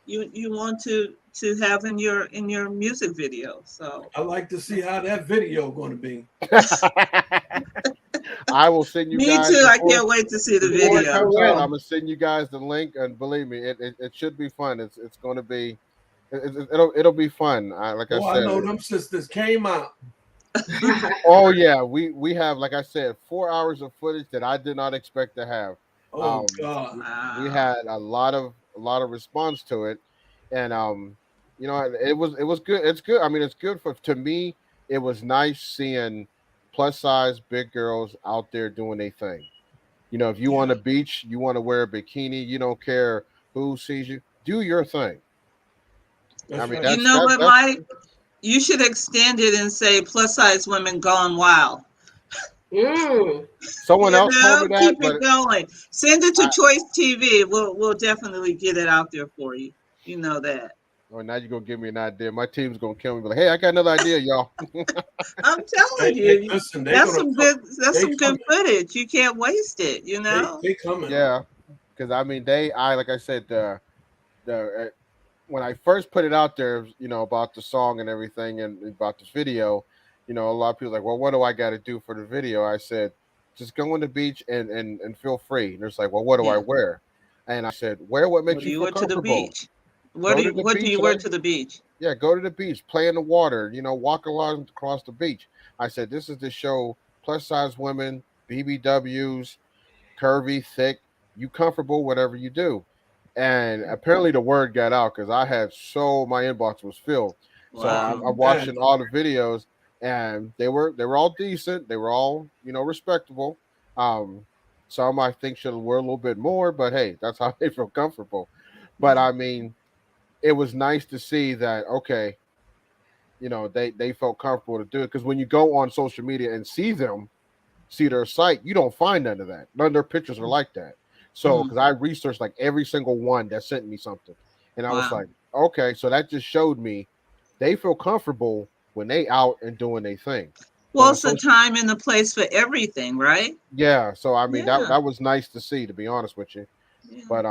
to have in your music video. So I like to see how that video going to be. I will send you me guys too, I can't wait to see the before it video. comes out. I'm gonna send you guys the link, and believe me, it should be fun. It's going to be it'll be fun. Like I Oh, I said. know them sisters came out. Oh yeah, we have, like I said, 4 hours of footage that I did not expect to have. Oh Um, God. we Wow. had a lot of response to it, and it was good. It's good. I mean, it's good for to me. It was nice seeing plus size big girls out there doing their thing. If you on Yeah, the beach, you want to wear a bikini, you don't care who sees you. Do your thing. I that's mean, right. You that's know that what, that's Mike? You should extend it and say plus size women gone wild. someone else told me Keep that, it but going. Send it to I, Choice TV. We'll definitely get it out there for you. You know that. Oh, now you're gonna give me an idea. My team's gonna kill me. Be like, hey, I got another idea, y'all. I'm telling you, Listen, they that's gonna some come. good. That's They some good coming. footage. You can't waste it. You know. They coming. Yeah, because I mean, like I said, the when I first put it out there, about the song and everything and about the video, a lot of people like, well, what do I got to do for the video? I said, just go on the beach and feel free. And it's like, well, what do I Yeah. wear? And I said, wear what What makes do you you feel wear to the comfortable. beach? Go to the What do beach, you wear like, to the beach? yeah, go to the beach, play in the water, walk along across the beach. I said, this is to show plus size women, BBWs, curvy, thick, you comfortable, whatever you do. And apparently the word got out because my inbox was filled. So Wow. I'm watching all the videos, and they were all decent. They were all respectable. Um, some I think should wear a little bit more, but hey, that's how they feel comfortable. But I mean, it was nice to see that. Okay, they felt comfortable to do it because when you go on social media and see their site, you don't find none of that. None of their pictures are like that. So, Mhm. because I researched like every single one that sent me something, and I was Wow. like, okay, so that just showed me they feel comfortable when they out and doing their thing. But Well, on it's a social, time and a place for everything, right? yeah. So I mean that Yeah. that was nice to see, to be honest with you. Yeah. But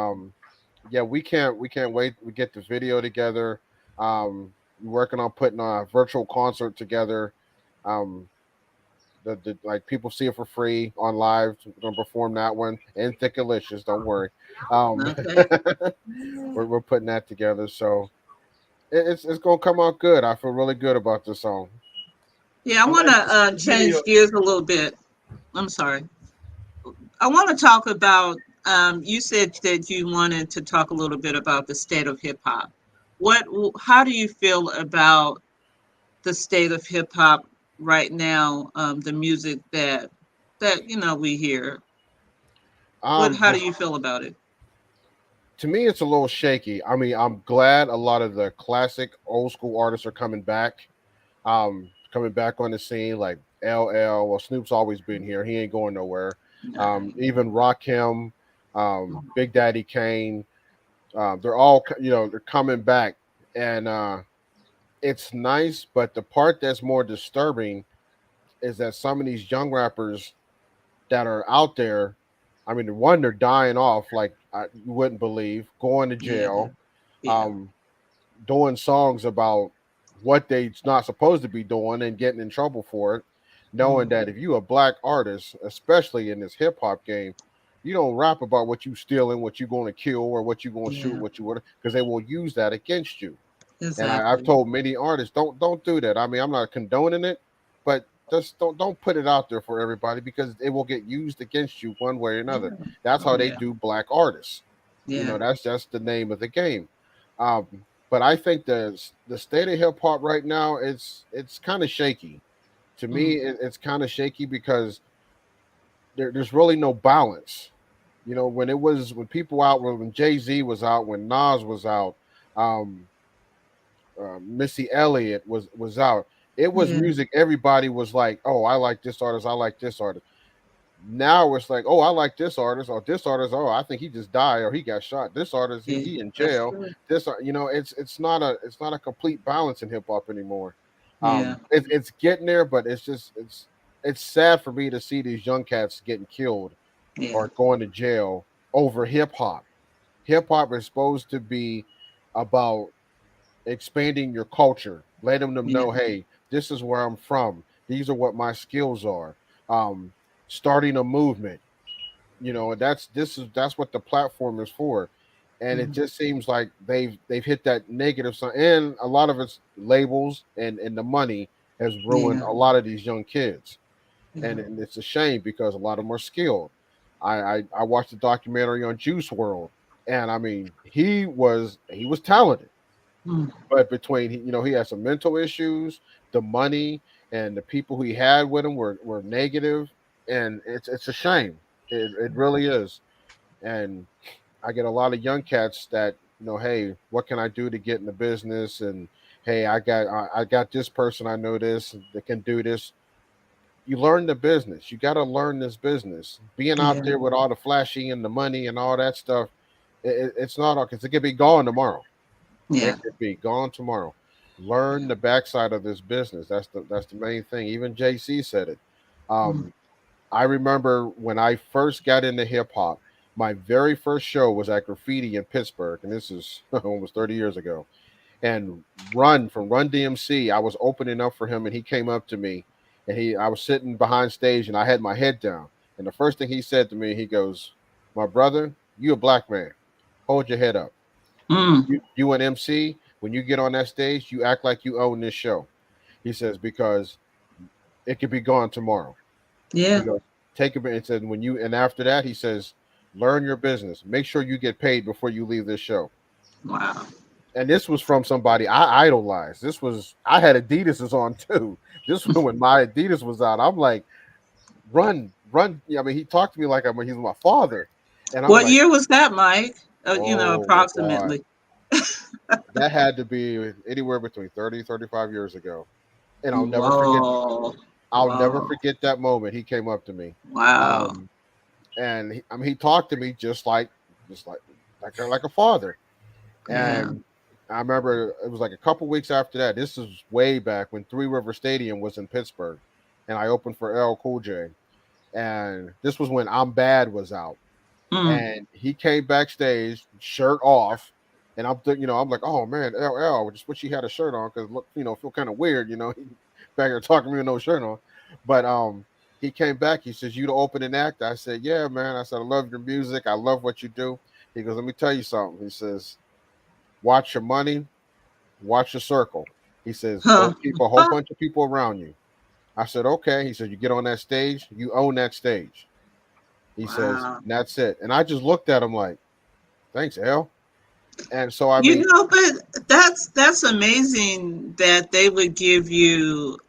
yeah, we can't wait. We get the video together. We're working on putting a virtual concert together. Um, the like people see it for free on live. We're gonna perform that one and Thickalicious. Don't worry. Okay. We're putting that together, so it's gonna come out good. I feel really good about this song. Yeah, I I want like to see to the video. change gears a little bit. I'm sorry. I want to talk about. You said that you wanted to talk a little bit about the state of hip hop. What? How do you feel about the state of hip hop right now? The music that we hear. What? How do This you feel about it? to me, it's a little shaky. I mean, I'm glad a lot of the classic old school artists are coming back. Coming back on the scene like LL. Well, Snoop's always been here. He ain't going nowhere. Right. Even Rakim, Big Daddy Kane. They're all they're coming back, and it's nice. But the part that's more disturbing is that some of these young rappers that are out there, I mean, the one they're dying off like you wouldn't believe, going to Yeah. jail, Yeah. um, doing songs about what they're not supposed to be doing and getting in trouble for it, knowing Mhm. that if you a black artist, especially in this hip hop game, you don't rap about what you stealing, what you going to kill, or what you going to shoot, Yeah. what you would, because they will use that against you. And I've Exactly. told many artists, don't do that. I mean, I'm not condoning it, but just don't put it out there for everybody because it will get used against you one way or another. Yeah. That's Oh how they yeah. do black artists. Yeah. That's just the name of the game. But I think the state of hip hop right now it's kind of shaky. To me, Mm. it's kind of shaky because there's really no balance. When people out, when Jay Z was out, when Nas was out, um, Missy Elliott was out. It was Yeah. music. Everybody was like, "Oh, I like this artist. I like this artist." Now it's like, "Oh, I like this artist, or this artist. Oh, I think he just died or he got shot. This artist, he, Yeah. he in That's jail. true. It's not a complete balance in hip hop anymore. Yeah. It's getting there, but it's sad for me to see these young cats getting killed Yeah. or going to jail over hip hop. Hip hop is supposed to be about expanding your culture, letting them Yeah. know, hey, this is where I'm from. These are what my skills are. Um, Starting a movement, and that's what the platform is for. And it Mhm. just seems like they've hit that negative side, and a lot of it's labels and the money has ruined Yeah. a lot of these young kids, Yeah. and it's a shame because a lot of them are skilled. I watched a documentary on Juice World, and I mean he was talented, Mm. but between he had some mental issues, the money and the people who he had with him were negative, and it's a shame. It really is. And I get a lot of young cats that hey, what can I do to get in the business? And hey, I got this person I know this that can do this. You learn the business. You got to learn this business. Being out Yeah. there with all the flashy and the money and all that stuff, it's not because it could be gone tomorrow. Yeah. It could be gone tomorrow. Learn the backside of this business. That's the main thing. Even JC said it. Mm. Um, I remember when I first got into hip hop, my very first show was at Graffiti in Pittsburgh, and this is almost 30 years ago. And Run DMC, I was opening up for him, and he came up to me, and I was sitting behind stage, and I had my head down. And the first thing he said to me, he goes, "My brother, you a black man. Hold your head up. Mm. You an MC. When you get on that stage, you act like you own this show." He says, because it could be gone tomorrow. He Yeah. goes, take a bit. And said, when you, and after that, he says, learn your business. Make sure you get paid before you leave this show. Wow. And this was from somebody I idolized. I had Adidas's on too. This was when my Adidas was out. I'm like, run. Yeah, I mean, he talked to me like he's my father. And I'm What like, year was that, Mike? oh my God. Approximately. That had to be anywhere between 30, 35 years ago. And Whoa. I'll never Whoa. forget that moment. He came up to me. Wow. And he talked to me just like a father. Yeah. And I remember it was like a couple weeks after that. This is way back when Three River Stadium was in Pittsburgh, and I opened for L Cool J. And this was when I'm Bad was out, Mm. and he came backstage, shirt off, and I'm like, oh man, LL, just wish he had a shirt on because look, feel kind of weird, back here talking to me with no shirt on. But he came back. He says, "You the opening act?" I said, "Yeah, man." I said, "I love your music. I love what you do." He goes, "Let me tell you something." He says, "Watch your money, watch your circle." He says, Huh. "Don't keep a whole bunch of people around you." I said, "Okay." He said, "You get on that stage, you own that stage." He says, Wow. "That's it." And I just looked at him like, "Thanks, L." And so, I You mean, know, but that's amazing that they would give you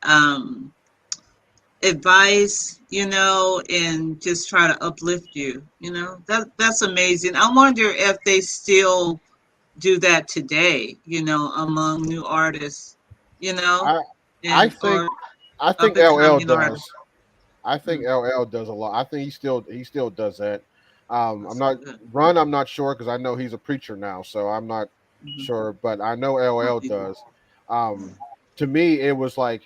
advice, and just try to uplift you. That's amazing. I wonder if they still do that today, among new artists, you know, I, I and think, or I up think and LL coming artists. does. I think Mm, LL does a lot. I think he still does that. I'm that's not good. Run. I'm not sure because I know he's a preacher now, so I'm not Mhm. sure. But I know LL Okay. does. Um, to me, it was like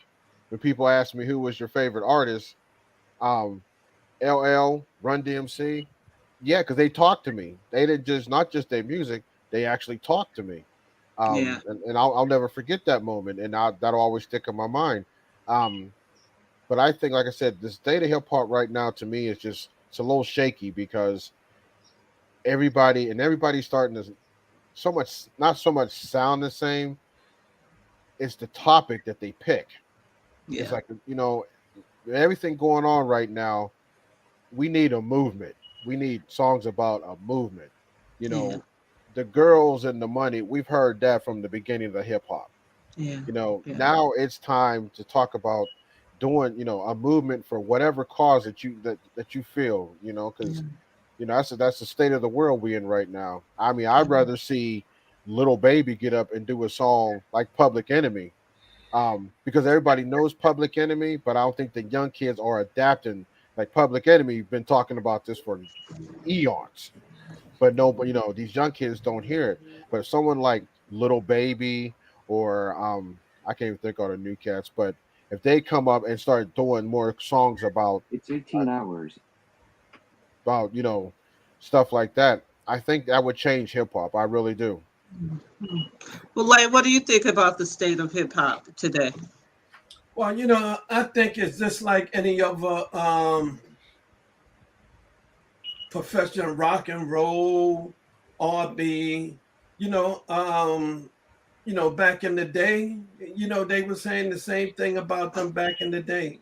when people ask me who was your favorite artist, um, LL, Run DMC. Yeah, because they talked to me. They didn't just not just their music. They actually talked to me. Yeah. And I'll never forget that moment, and that'll always stick in my mind. Um, but I think, like I said, the state of hip hop right now to me is just it's a little shaky because everybody's starting to so much not so much sound the same. It's the topic that they pick. It's Yeah. like everything going on right now. We need a movement. We need songs about a movement. You Yeah. know, the girls and the money. We've heard that from the beginning of the hip hop. Yeah. Yeah. Now it's time to talk about doing a movement for whatever cause that you feel, because Yeah. that's the state of the world we in right now. I mean, I'd rather see Little Baby get up and do a song like Public Enemy, because everybody knows Public Enemy, but I don't think the young kids are adapting. Like Public Enemy been talking about this for eons, but these young kids don't hear it. But if someone like Little Baby or I can't even think of the new cats, but if they come up and start doing more songs about It's uh, 18 hours. about stuff like that, I think that would change hip hop. I really do. Well, like, what do you think about the state of hip hop today? Well, I think it's just like any other professional rock and roll, R&B, you know, um, back in the day, they were saying the same thing about them back in the day.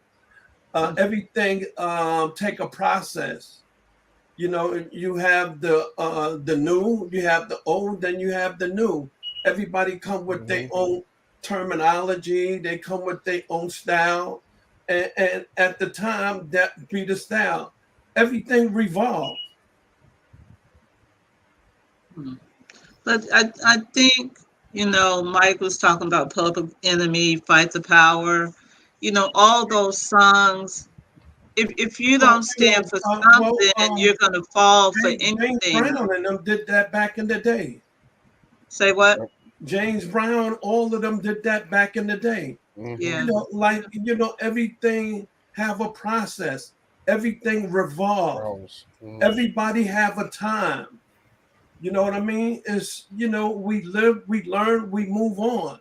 Everything take a process. You have the new, you have the old, then you have the new. Everybody come with their Hmm. own terminology. They come with their own style, and at the time that be the style. Everything revolves. Hmm. But I think, Mike was talking about Public Enemy, Fight the Power, all those songs. If you Well, don't stand for well, something, you're going to fall for James anything. Brown and them did that back in the day. Say what? James Brown, all of them did that back in the day. Yeah. Everything have a process. Everything revolve. Everybody have a time. You know what I mean? We live, we learn, we move on.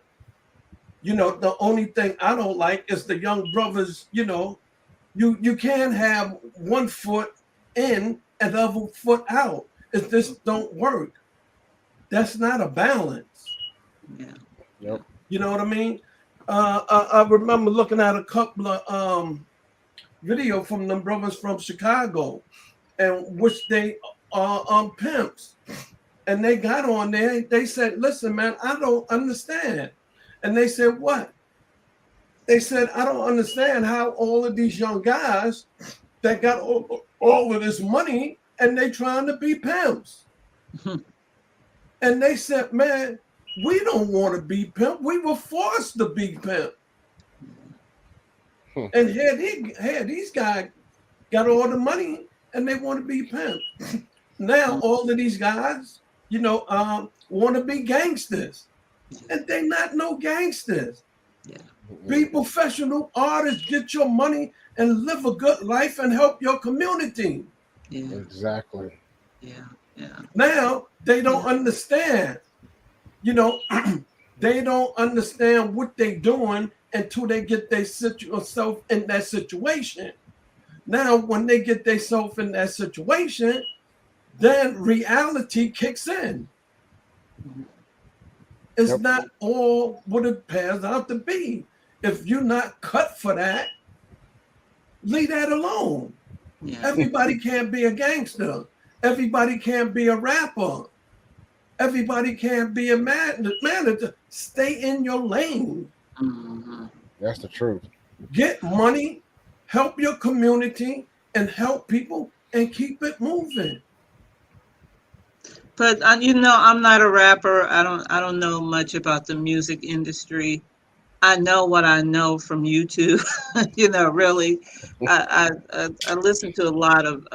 The only thing I don't like is the young brothers, you can't have one foot in and the other foot out. It just don't work. That's not a balance. Yeah. Yep. You know what I mean? I remember looking at a couple of video from them brothers from Chicago, and which they are pimps, and they got on there. They said, "Listen, man, I don't understand." And they said, "What?" They said, "I don't understand how all of these young guys that got all of this money and they trying to be pimps." And they said, "Man, we don't want to be pimp. We were forced to be pimp." And here these guys got all the money and they want to be pimp. Now all of these guys, want to be gangsters, and they not no gangsters. Yeah. Be professional artists, get your money, and live a good life and help your community. Yeah. Exactly. Yeah. Yeah. Now they don't understand. They don't understand what they're doing until they get themselves in that situation. Now, when they get themselves in that situation, then reality kicks in. It's not all what it pans out to be. If you're not cut for that, leave that alone. Yeah. Everybody can't be a gangster. Everybody can't be a rapper. Everybody can't be a manager. Stay in your lane. Mm-hmm. That's the truth. Get money, help your community, and help people, and keep it moving. But I'm not a rapper. I don't know much about the music industry. I know what I know from YouTube. Really, I listen to a lot of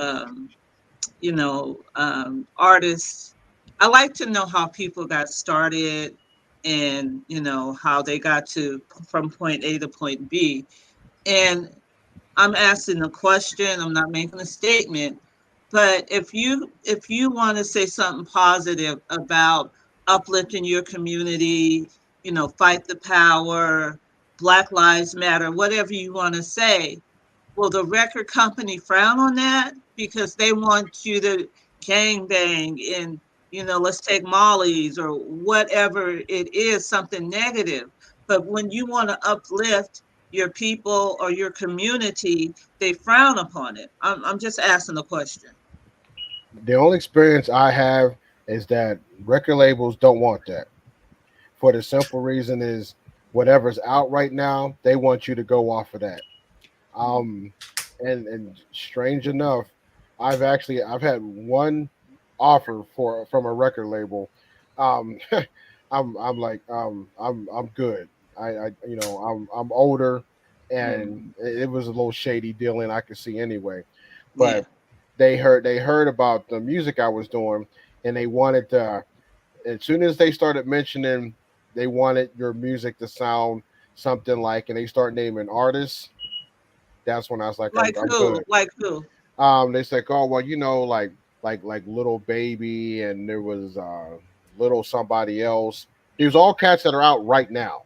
artists. I like to know how people got started, and how they got to from point A to point B. And I'm asking a question. I'm not making a statement. But if you want to say something positive about uplifting your community, fight the power, Black Lives Matter, whatever you want to say, will the record company frown on that because they want you to gang bang and let's take Molly's or whatever it is, something negative. But when you want to uplift your people or your community, they frown upon it. I'm just asking a question. The only experience I have is that record labels don't want that. For the simple reason is whatever's out right now, they want you to go off of that. Um, and strange enough, I've had one offer from a record label. Um, I'm like I'm good. I'm older, and it was a little shady dealing I could see anyway. Yeah. But they heard about the music I was doing, and they wanted to. As soon as they started mentioning, they wanted your music to sound something like, and they start naming artists. That's when I was like, Like I'm who? good. Like who? They said, oh well, like Little Baby, and there was Little somebody else. There's all cats that are out right now,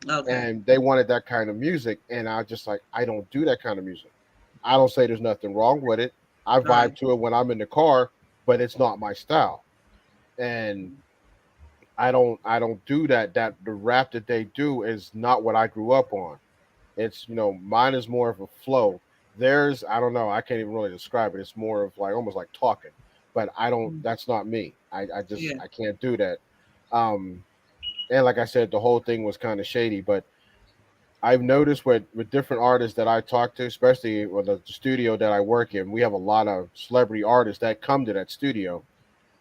Okay. and they wanted that kind of music, and I just like I don't do that kind of music. I don't say there's nothing wrong with it. I Right. vibe to it when I'm in the car, but it's not my style, and I don't do that. That the rap that they do is not what I grew up on. It's mine is more of a flow. Theirs, I don't know. I can't even really describe it. It's more of like almost like talking, but I don't. That's not me. I just Yeah. I can't do that. Um, and like I said, the whole thing was kind of shady. But I've noticed with different artists that I talk to, especially with the studio that I work in, we have a lot of celebrity artists that come to that studio,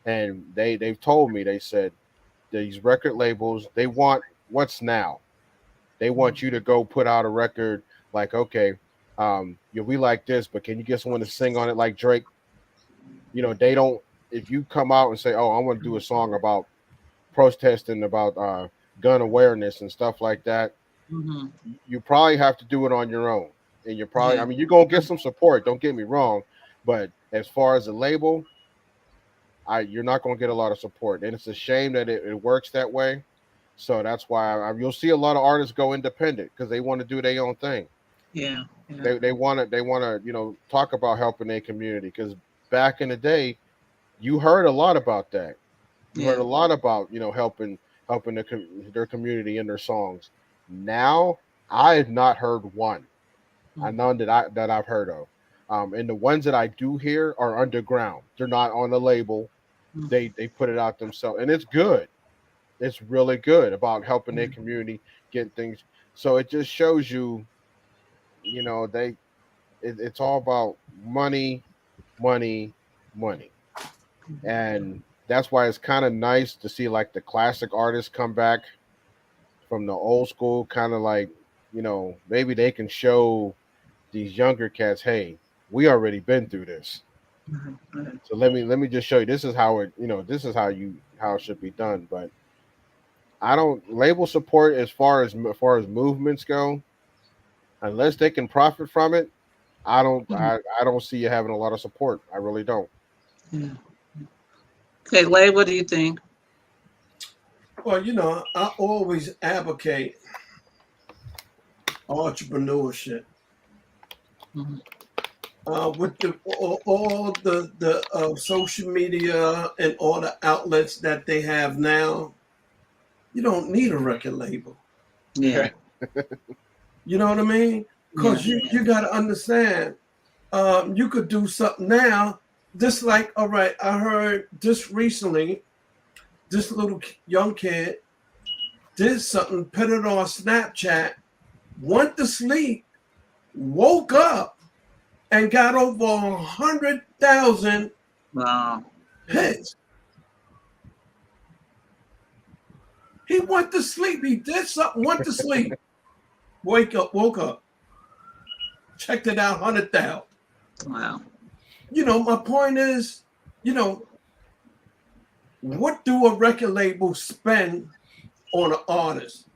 and they've told me they said these record labels they want what's now. They want you to go put out a record like, okay, we like this, but can you get someone to sing on it like Drake? They don't. If you come out and say, oh, I want to do a song about protesting about gun awareness and stuff like that, you probably have to do it on your own. And you're probably, I mean, you're gonna get some support. Don't get me wrong, but as far as a label, you're not gonna get a lot of support, and it's a shame that it works that way. So that's why you'll see a lot of artists go independent because they want to do their own thing. Yeah. They want to talk about helping their community, because back in the day, you heard a lot about that. You heard a lot about helping their community in their songs. Now I have not heard one. None that I've heard of. And the ones that I do hear are underground. They're not on the label. They put it out themselves, and it's good. It's really good about helping their community get things. So it just shows you, it's all about money, money, money. And that's why it's kind of nice to see like the classic artists come back from the old school, kind of like, maybe they can show these younger cats, hey, we already been through this. So let me just show you, this is how this is how it should be done. But I don't label support as far as movements go, unless they can profit from it. I don't see you having a lot of support. I really don't. Yeah. Okay, Lay, what do you think? Well, I always advocate entrepreneurship. With all the social media and all the outlets that they have now, you don't need a record label. Yeah. You know what I mean? Because you got to understand, you could do something now. Just like, all right, I heard just recently, this little young kid did something, put it on Snapchat, went to sleep, woke up, and got over 100,000 hits. He went to sleep. He did something, went to sleep, woke up, checked it out, 100,000. Wow. My point is, what do a record label spend on an artist?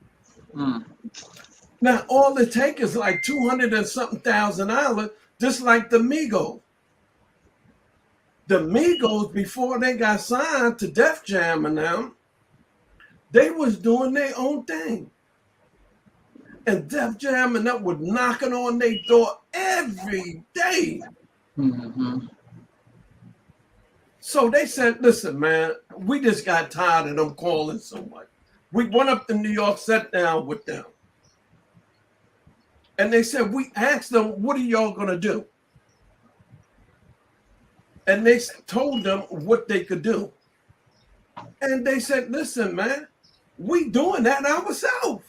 Now, all it takes is like $200 and something thousand, just like the Migos. The Migos, before they got signed to Def Jam and them, they was doing their own thing. And Def Jam and them was knocking on their door every day. So they said, listen, man, we just got tired of them calling so much. We went up to New York, sat down with them. And they said, we asked them, what are y'all going to do? And they told them what they could do. And they said, listen, man, we doing that ourselves.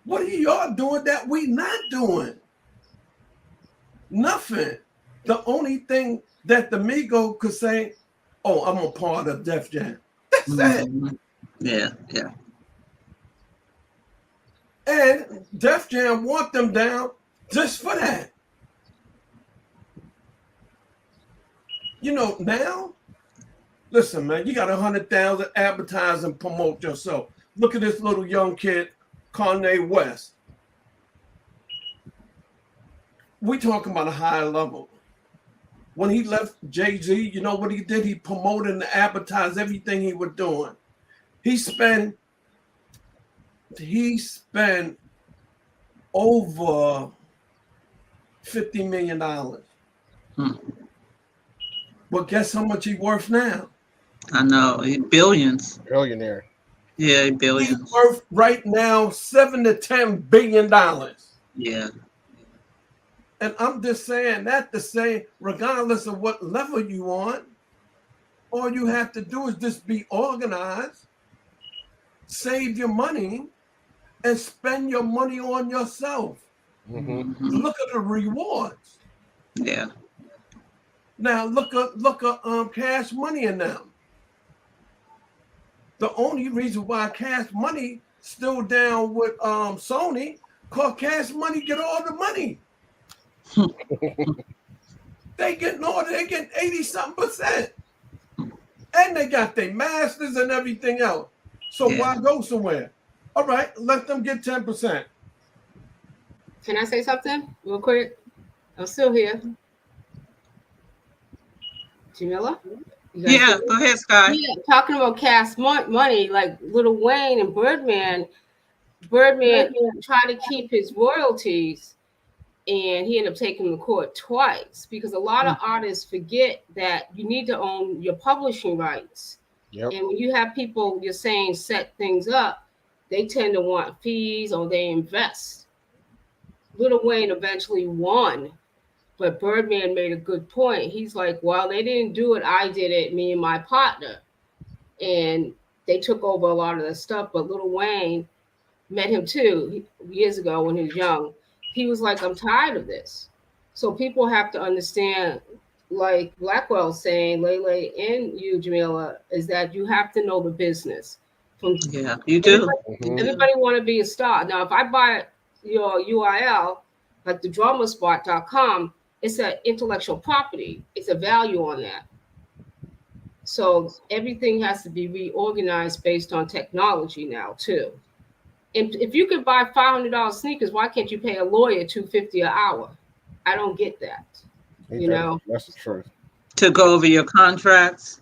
What are y'all doing that we not doing? Nothing. The only thing that the Migos could say, oh, I'm a part of Def Jam. That's it. Yeah. And Def Jam want them down just for that. Now, listen, man, you got 100,000 advertise and promote yourself. Look at this little young kid, Kanye West. We talking about a high level. When he left Jay-Z, you know what he did? He promoted and advertised everything he was doing. He spent over $50 million. But guess how much he's worth now? I know, billions. Billionaire. Yeah, billions. He's worth right now $7 to $10 billion. Yeah. And I'm just saying that to say, regardless of what level you on, all you have to do is just be organized, save your money, and spend your money on yourself. Look at the rewards. Yeah. Now look at Cash Money in them. The only reason why Cash Money still down with Sony, cause Cash Money get all the money. They getting 80-something%. and they got their masters and everything else. So why go somewhere? All right, let them get 10%. Can I say something real quick? I'm still here. Jamila? Yeah, go ahead, Sky. Yeah, talking about cash money, like Lil Wayne and Birdman. Birdman tried to keep his royalties, and he ended up taking him to court twice because a lot of artists forget that you need to own your publishing rights. Yep. And when you have people, you're saying, set things up, they tend to want fees or they invest. Lil Wayne eventually won, but Birdman made a good point. He's like, well, they didn't do it. I did it, me and my partner. And they took over a lot of the stuff. But Lil Wayne, met him too years ago when he was young. He was like, I'm tired of this. So people have to understand, like Blackwell saying, Lele and you, Jamila, is that you have to know the business. Yeah, you do. Everybody want to be a star. Now, if I buy your URL, like the drummerspot.com, it's an intellectual property. It's a value on that. So everything has to be reorganized based on technology now too. And if you could buy $500 sneakers, why can't you pay a lawyer $250 an hour? I don't get that. You know, that's the truth. To go over your contracts,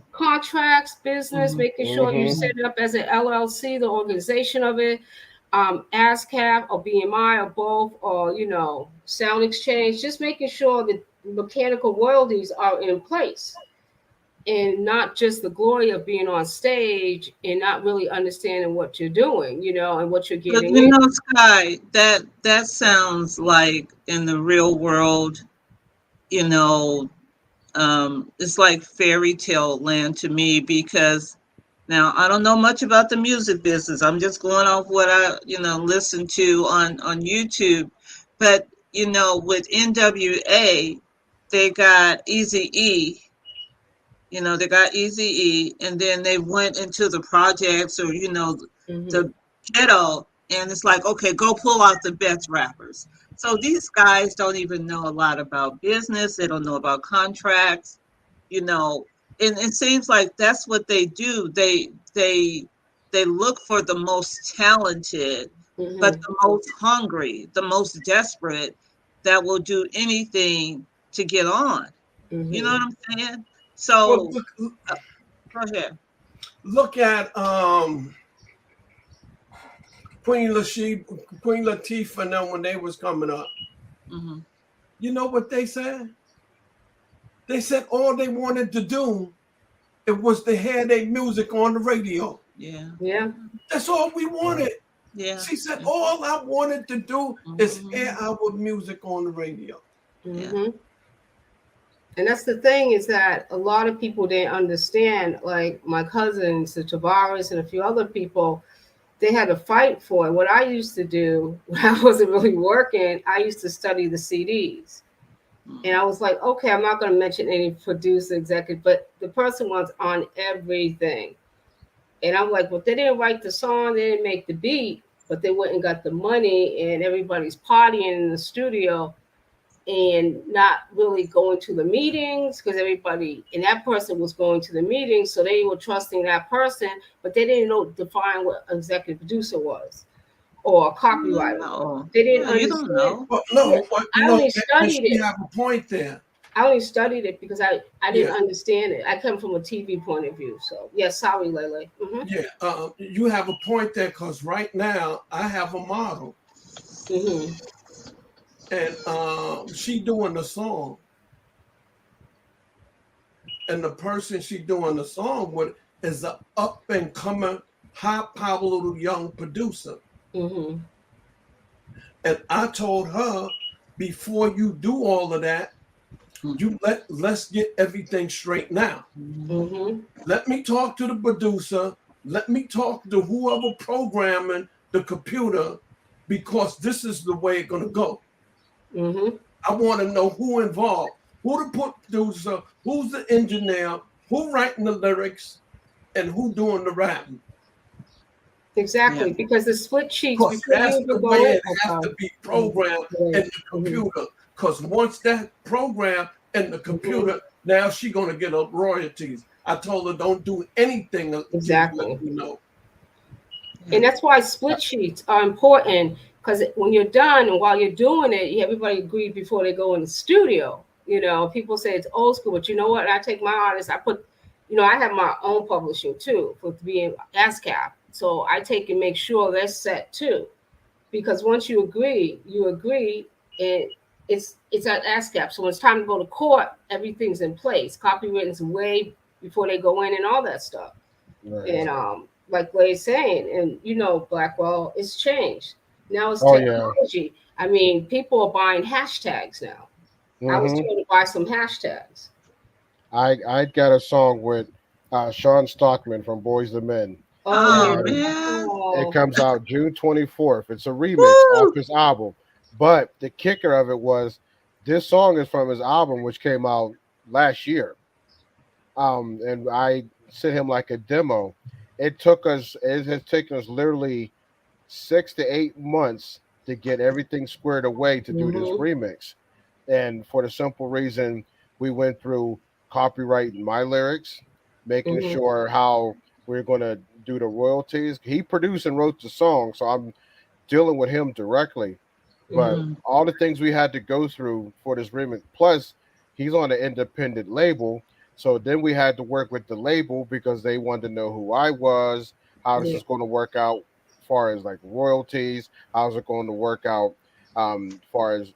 business, making sure you set it up as an LLC, the organization of it, ASCAP or BMI or both, or Sound Exchange. Just making sure that mechanical royalties are in place. And not just the glory of being on stage and not really understanding what you're doing, and what you're getting. But Sky, that sounds like in the real world, it's like fairy tale land to me, because now I don't know much about the music business. I'm just going off what I, listen to on YouTube. But, with NWA, they got Eazy-E. They got Eazy-E, and then they went into the projects or, the ghetto, and it's like, okay, go pull out the best rappers. So these guys don't even know a lot about business. They don't know about contracts, and it seems like that's what they do. They look for the most talented, but the most hungry, the most desperate, that will do anything to get on. You know what I'm saying? So, go ahead. Look at Queen Latifah and them when they was coming up. You know what they said? They said all they wanted to do, it was to hear their music on the radio. Yeah. That's all we wanted. Yeah. She said, all I wanted to do is hear our music on the radio. And that's the thing, is that a lot of people didn't understand, like my cousins, the Tavares and a few other people, they had to fight for it. What I used to do when I wasn't really working, I used to study the CDs. And I was like, okay, I'm not going to mention any producer, executive, but the person was on everything. And I'm like, well, they didn't write the song, they didn't make the beat, but they went and got the money, and everybody's partying in the studio and not really going to the meetings, because everybody, and that person was going to the meetings, so they were trusting that person, but they didn't define what executive producer was or copyright. They didn't understand. You don't know. But no, I only studied it. You have a point there. I only studied it because I didn't understand it. I come from a TV point of view. So, sorry, Lele. Yeah, you have a point there, because right now I have a model. And she doing the song. And the person she doing the song with is an up-and-coming, high-power little young producer. And I told her, before you do all of that, let's get everything straight now. Let me talk to the producer. Let me talk to whoever programming the computer, because this is the way it's gonna go. I want to know who involved, who the producer, who's the engineer, who writing the lyrics, and who doing the rapping. Exactly, because the split sheets. That's the way it has to be programmed in the computer. Because once that program in the computer, now she's gonna get up royalties. I told her don't do anything Exactly. let me know. And that's why split sheets are important, because when you're done and while you're doing it, everybody agreed before they go in the studio. You know, people say it's old school, but you know what? I take my artists, I put, you know, I have my own publishing too for being ASCAP. So I take and make sure they're set too. Because once you agree, and it's at ASCAP. So when it's time to go to court, everything's in place. Copywritten's way before they go in and all that stuff. Right. And like Blaze saying, and you know, Blackwell, it's changed. Now it's Oh, technology. I mean, people are buying hashtags now. I was told to buy some hashtags. I got a song with Sean Stockman from Boys the Men. Oh, And man. it comes out June 24th. It's a remix Woo! off his album. But the kicker of it was this song is from his album, which came out last year. And I sent him like a demo. It has taken us literally 6 to 8 months to get everything squared away to do this remix. And for the simple reason, we went through copyrighting my lyrics, making sure how we're going to do the royalties. He produced and wrote the song, so I'm dealing with him directly. But all the things we had to go through for this remix, plus he's on an independent label. So then we had to work with the label because they wanted to know who I was, how this is going to work out as far as like royalties, how's it going to work out as far as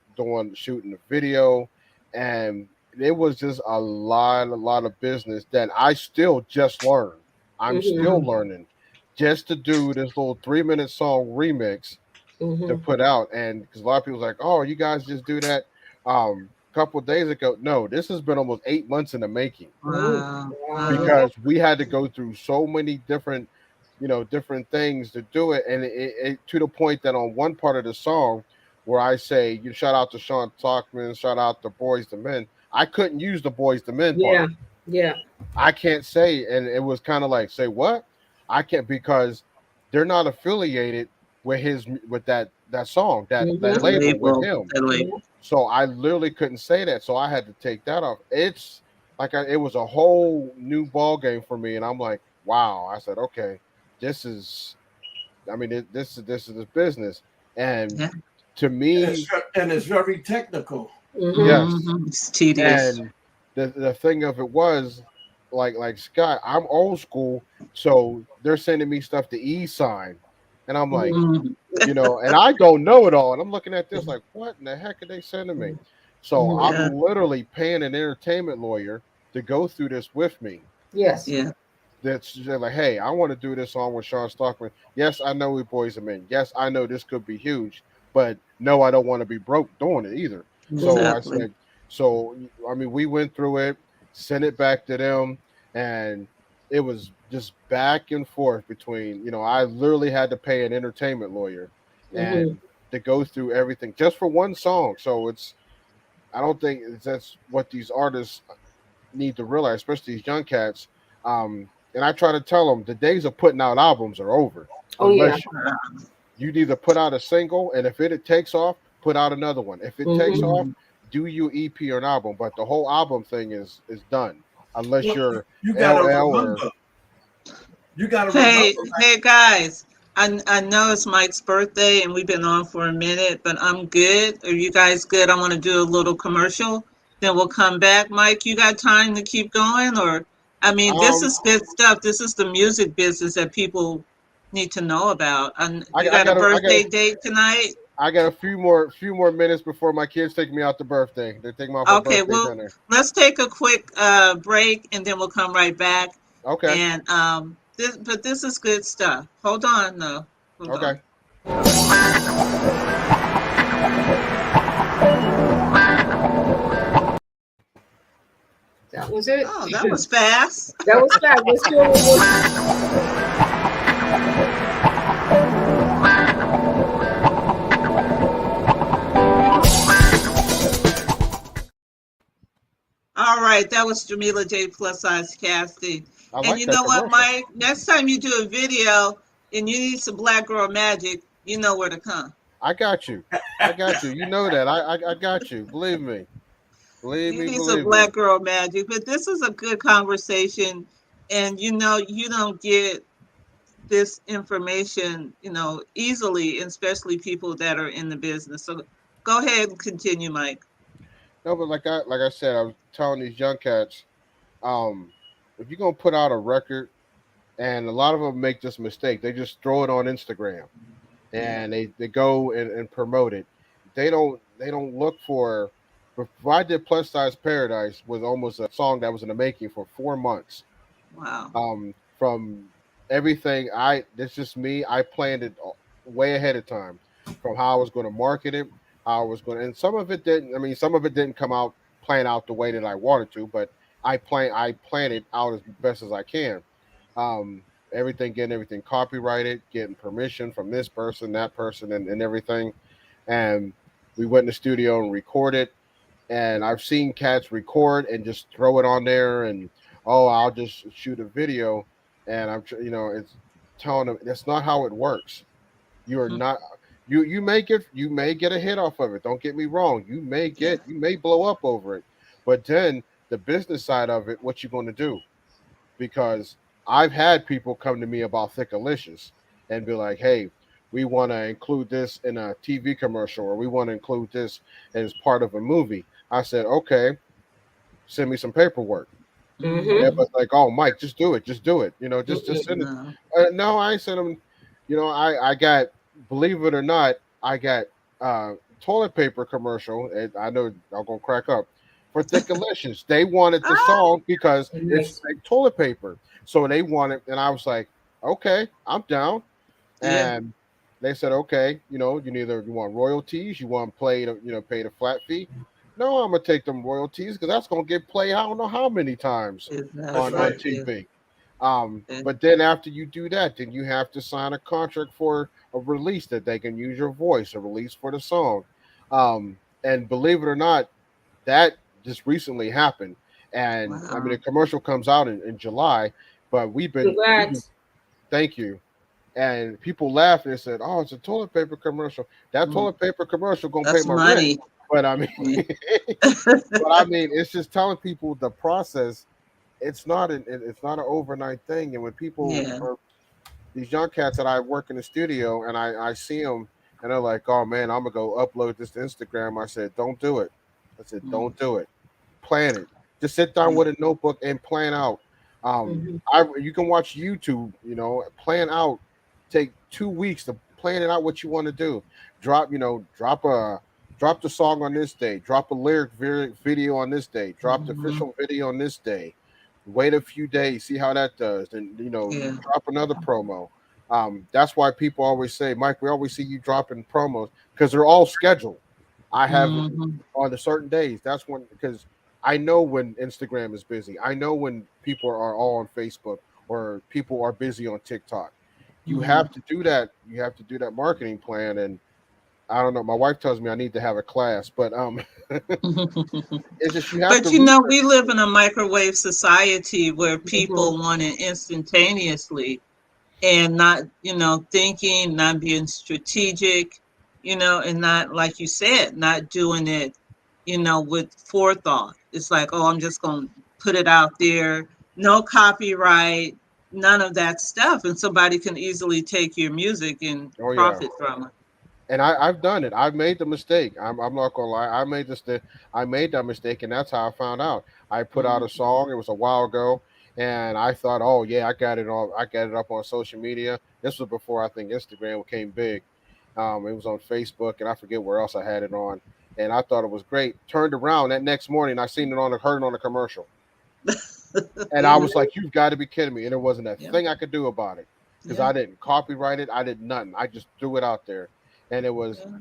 shooting the video. And it was just a lot of business that I still just learned. I'm still learning just to do this little 3-minute song remix to put out. And because a lot of people like, oh, you guys just do that a couple of days ago. No, this has been almost 8 months in the making. Wow. Because we had to go through so many different things to do it. And it to the point that on one part of the song where I say, you shout out to Sean Talkman, shout out to Boys to Men, I couldn't use the Boys to Men part. Yeah. I can't say, and it was kind of like, say what? I can't, because they're not affiliated with that song, that label with him. So I literally couldn't say that. So I had to take that off. It's like it was a whole new ball game for me, and I'm like, wow. I said, okay, this is this business, and to me, and it's very technical. Yes, it's tedious. And the thing of it was, like Scott, I'm old school, so they're sending me stuff to e-sign, and I'm like, and I don't know it all, and I'm looking at this like, what in the heck are they sending me? So I'm literally paying an entertainment lawyer to go through this with me. Yes. Yeah. That's like, hey, I want to do this song with Sean Stockman. Yes, I know we Boys and Men. Yes, I know this could be huge, but no, I don't want to be broke doing it either. Exactly. So I mean, we went through it, sent it back to them, and it was just back and forth between, I literally had to pay an entertainment lawyer and to go through everything just for one song. So I don't think that's what these artists need to realize, especially these young cats. And I try to tell them the days of putting out albums are over. Unless you either put out a single, and if it takes off, put out another one. If it takes off, do you EP or an album. But the whole album thing is done. Unless you're LL or... You gotta remember. Hey guys, I know it's Mike's birthday and we've been on for a minute, but I'm good. Are you guys good? I want to do a little commercial. Then we'll come back. Mike, you got time to keep going? Or I mean, this is good stuff. This is the music business that people need to know about. And you got a birthday date tonight? I got a few more minutes before my kids take me out to birthday. They're taking me out for birthday dinner. Let's take a quick break and then we'll come right back. Okay. And this is good stuff. Hold on though. Okay. That was it. Oh, that was fast. That was fast. Let's do it. All right, that was Jamila J plus size casting. And you know what, Mike? Next time you do a video and you need some black girl magic, you know where to come. I got you. You know that. I got you. Believe me. You need some black girl magic. But this is a good conversation. And you don't get this information, easily, especially people that are in the business. So go ahead and continue, Mike. No, but like I said, I was telling these young cats, um, if you're gonna put out a record, and a lot of them make this mistake, they just throw it on Instagram Yeah. and they go and promote it. They don't look for. Before I did Plus Size Paradise was almost a song that was in the making for 4 months. Wow. From everything, that's just me. I planned it way ahead of time, from how I was going to market it, how I was going to, and some of it didn't. I mean, some of it didn't come out plan out the way that I wanted to, but I plan it out as best as I can. Um, getting everything copyrighted, getting permission from this person, that person, and everything. And we went in the studio and recorded. And I've seen cats record and just throw it on there, and oh, I'll just shoot a video, and it's telling them that's not how it works. You are not. You may get a hit off of it. Don't get me wrong. Yeah. You may blow up over it, but then the business side of it, what you going to do? Because I've had people come to me about Thickalicious and be like, "Hey, we want to include this in a TV commercial, or we want to include this as part of a movie." I said, "Okay, send me some paperwork." And Mm-hmm. everybody's like, "Oh, Mike, just do it, just do it. Just send it." No. No, I sent them. I got, believe it or not, I got toilet paper commercial. And I know I'm gonna crack up for Thickalicious. They wanted the Ah, song because it's Nice. like toilet paper, so they wanted, and I was like, "Okay, I'm down." yeah. And they said, "Okay, you want royalties, you want pay the flat fee." No, I'm gonna take them royalties because that's gonna get played. I don't know how many times That's on Exactly. right. Yeah. TV. Yeah. But then after you do that, then you have to sign a contract for a release that they can use your voice, a release for the song. And believe it or not, that just recently happened. And I mean, Wow. the commercial comes out in July, but we've been Congrats. thank you. And people laughed and said, "Oh, it's a toilet paper commercial. That Mm, toilet paper commercial gonna pay that's my rent." money. But I mean, Yeah. but I mean, it's just telling people the process. It's not an overnight thing. And when people Yeah. are these young cats that I work in the studio and I see them and they're like, "Oh man, I'm gonna go upload this to Instagram." I said, "Don't do it." I said, Mm, "Don't do it. Plan it. Just sit down yeah. with a notebook and plan out." Mm-hmm. You can watch YouTube. Plan out. Take 2 weeks to plan it out what you want to do. Drop the song on this day. Drop a video on this day. Drop the Hmm. official video on this day. Wait a few days, see how that does, and Yeah. drop another promo. That's why people always say, Mike, we always see you dropping promos because they're all scheduled. I have Hmm. on the certain days. That's when, because I know when Instagram is busy. I know when people are all on Facebook or people are busy on TikTok. You Hmm. have to do that. You have to do that marketing plan. And I don't know. My wife tells me I need to have a class, but it's just you have to But research. we live in a microwave society where Mm-hmm. people want it instantaneously and not, thinking, not being strategic, and not, like you said, not doing it, with forethought. It's like, oh, I'm just going to put it out there, no copyright, none of that stuff. And somebody can easily take your music and Oh yeah. profit from it. And I've done it. I've made the mistake. I'm not gonna lie. I made that mistake, and that's how I found out. I put out a Mm-hmm. song. It was a while ago, and I thought, oh yeah, I got it all. I got it up on social media. This was before I think Instagram became big. It was on Facebook, and I forget where else I had it on. And I thought it was great. Turned around that next morning, I seen it heard it on a commercial, and I Yeah. was like, "You've got to be kidding me!" And there wasn't a Yeah. thing I could do about it because Yeah. I didn't copyright it. I did nothing. I just threw it out there, and it was Yeah.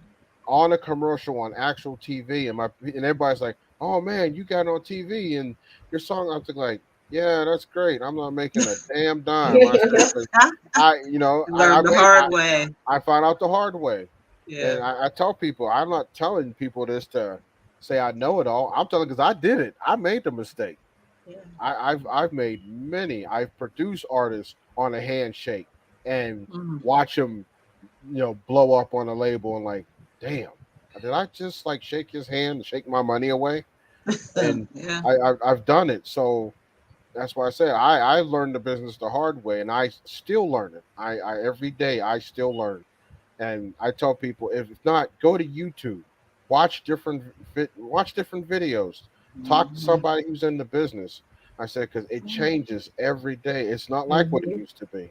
on a commercial on actual TV, and everybody's like, "Oh man, you got it on TV and your song." I was like, "Yeah, that's great. I'm not making a damn dime." I said, "'Cause I Learn the made hard way. I found out the hard way, Yeah. and I tell people I'm not telling people this to say I know it all. I'm telling because I did it. I made the mistake. Yeah. I've made many. I've produced artists on a handshake and Mm. watch them, blow up on a label and like, damn, did I just like shake his hand and shake my money away? And Yeah. I've done it. So That's why I said I learned the business the hard way, and I still learn it. I every day I still learn, and I tell people if not, go to YouTube, watch different videos, talk to Mhm. somebody who's in the business. I said because it changes every day. It's not like what it used to be.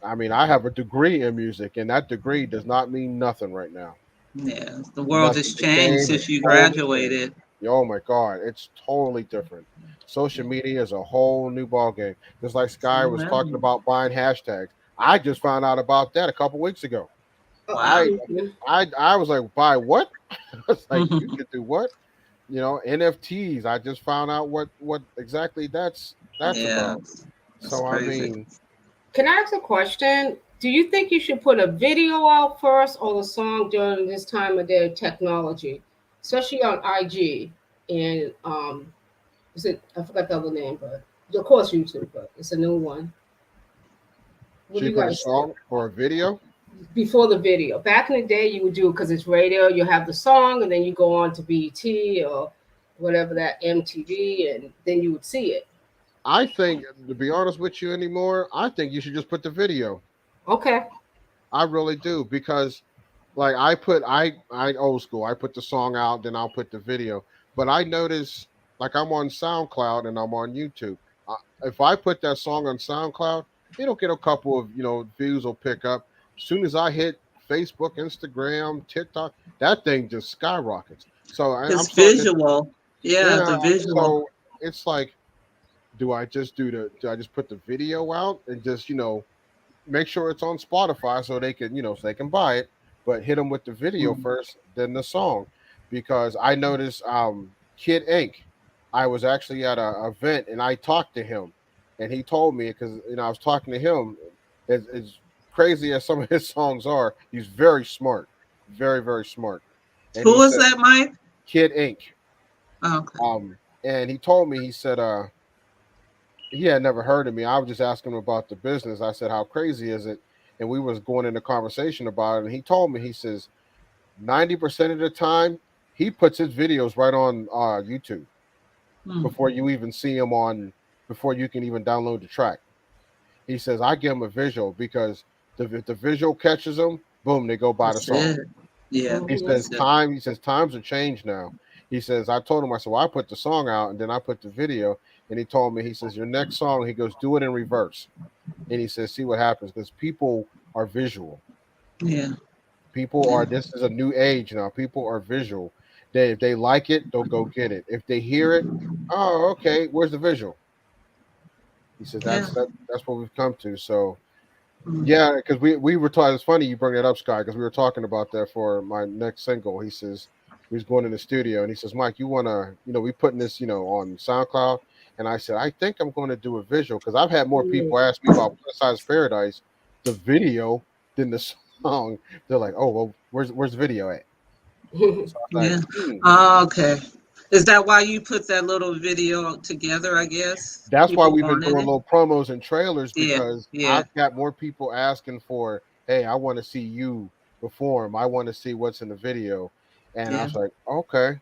I mean, I have a degree in music, and that degree does not mean nothing right now. Yeah, the world has Nothing. The changed game since is you totally changed. graduated. Oh my God, it's totally different. Social media is a whole new ball game. Just like Sky was talking Wow. about buying hashtags. I just found out about that a couple weeks ago. Wow. I I was like, buy what? I was like, you could do what? NFTs. I just found out what exactly that's Yeah, about. that's So I crazy. mean, Can I ask a question? Do you think you should put a video out first or the song during this time of their technology, especially on IG and is it? I forgot the other name, but of course YouTube, but it's a new one. What should do you you put a guys think? song or a video? Before the video, back in the day, you would do it because it's radio. You have the song, and then you go on to BET or whatever that MTV, and then you would see it. I think, to be honest with you anymore, I think you should just put the video. Okay. I really do because like I old school. I put the song out, then I'll put the video. But I notice like I'm on SoundCloud and I'm on YouTube. If I put that song on SoundCloud, it'll get a couple of views will pick up. As soon as I hit Facebook, Instagram, TikTok, that thing just skyrockets. So I'm It's starting to visual. Yeah, yeah. the visual. So it's like, do I just put the video out and just make sure it's on Spotify so they can, so they can buy it, but hit them with the video Mm. first, then the song. Because I noticed Kid Ink, I was actually at a event and I talked to him and he told me because I was talking to him as crazy as some of his songs are, he's very smart, very, very smart. And Who he was said that, Mike? Kid Ink. Okay. And he told me, he said, he had never heard of me. I was just asking him about the business. I said, "How crazy is it?" And we was going into conversation about it. And he told me, he says, 90% of the time he puts his videos right on YouTube Mm. before you even see him before you can even download the track. He says, I give him a visual because if the visual catches them, boom, they go buy the That's song. it. Yeah, He Mhm. says that's it. times have changed now. He says, I told him, I said, well, I put the song out and then I put the video. And he told me, he says, your next song, he goes, do it in reverse. And he says, see what happens because people are visual. Yeah, People yeah, are, this is a new age now. People are visual. If they like it, they'll go get it. If they hear it, oh, okay, where's the visual? He said, yeah. that's what we've come to. So Mm. yeah, because we were talking. It's funny you bring that up, Sky, because we were talking about that for my next single. He says we was going in the studio, and he says, "Mike, you wanna, we putting this, on SoundCloud." And I said, "I think I'm going to do a visual because I've had more people ask me about Plus Size Paradise, the video, than the song. They're like, oh, well, where's the video at?" So I was like, Yeah. Oh, okay. Is that why you put that little video together? I guess That's why people we've been wanted doing it. little promos and trailers Yeah, because yeah, I've got more people asking for, hey, I want to see you perform. I want to see what's in the video. And I yeah. was like, okay.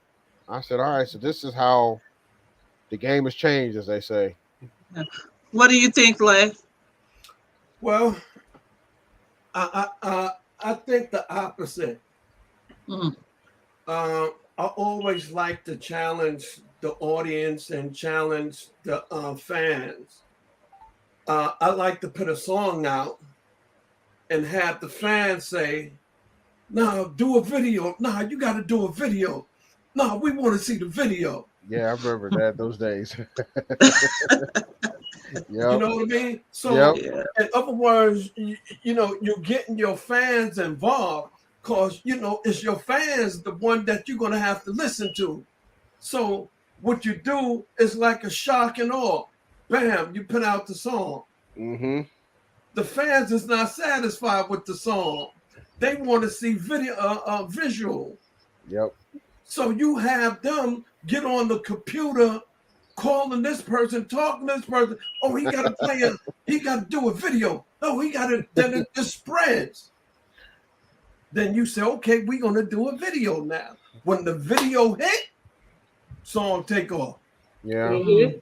I said, all right, so this is how the game has changed, as they say. Yeah. What do you think, Lay? Well, I think the opposite. Mm. I always like to challenge the audience and challenge the fans. I like to put a song out and have the fans say, "No, do a video. No, you got to do a video. No, we want to see the video." Yeah, I remember that those days. You Yep. know what I mean? Yep. So, Yeah, in other words, you're getting your fans involved because, it's your fans, the one that you're going to have to listen to. So, what you do is like a shock and awe. Bam, you put out the song. Mm-hmm. The fans is not satisfied with the song. They want to see visual. Yep. So you have them get on the computer, calling this person, talking to this person. Oh, he got to he got to do a video. Oh, he got to, then it just spreads. Then you say, okay, we're going to do a video now. When the video hit, song take off. Yeah. Mhm.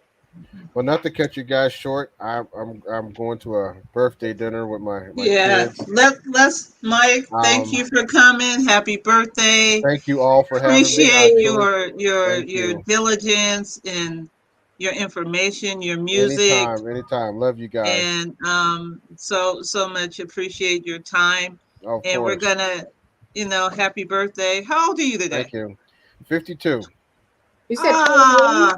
Well, not to cut you guys short, I'm going to a birthday dinner with my Yeah, kids. let's Mike. Thank Um, you for coming. Happy birthday. thank you all for having me. I Appreciate truly thank your you. diligence and your information, your music, Anytime, anytime. Love you guys. and so much appreciate your time. Of And we're course. gonna, happy birthday. How old are you today? Thank you. 52. You said 21? Ah,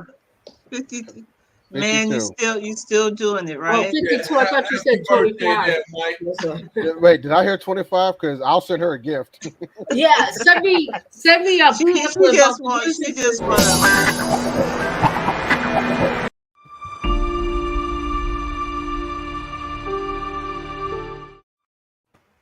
50. Man, 52. you still doing it, Oh, right? 52. I thought you said Birthday 25. there, Mike. Yes, sir. Wait, did I hear 25? Because I'll send her a gift. Yeah, send me a She pamphlet about just the wants she music just business. wanna.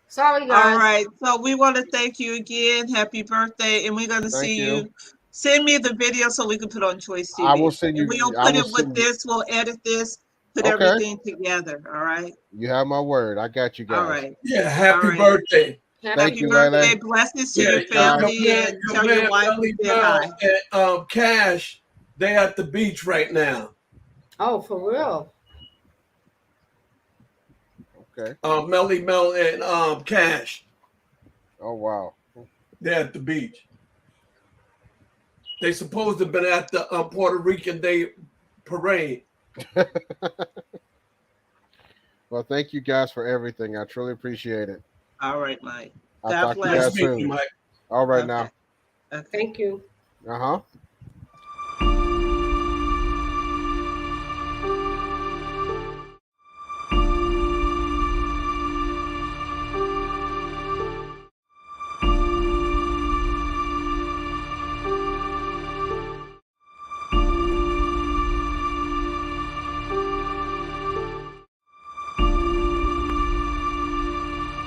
Sorry, All guys. right. So we want to thank you again. Happy birthday. And we're going to Thank see you. you. Send me the video so we can put on Choice I will TV. send And you. we'll I put will it with send you. this. We'll edit this, put Okay. everything together. All right. You have my word. I got you All guys. right. Yeah, All happy right. birthday. Thank Happy you, birthday. Lele. Blessings to Yeah, your Thank you, guys. family and your tell your man wife we Melly said Mel hi. and Cash, they at the beach right now. Oh, for real? Okay. Melly Mel and Cash, Oh wow. they're at the beach. They supposed to have been at the Puerto Rican Day parade. Well, thank you guys for everything. I truly appreciate it. All right, Mike. I'll God talk to you Nice bless. guys meeting you, soon. Mike. All right Okay. now. Okay. Thank you. Uh huh.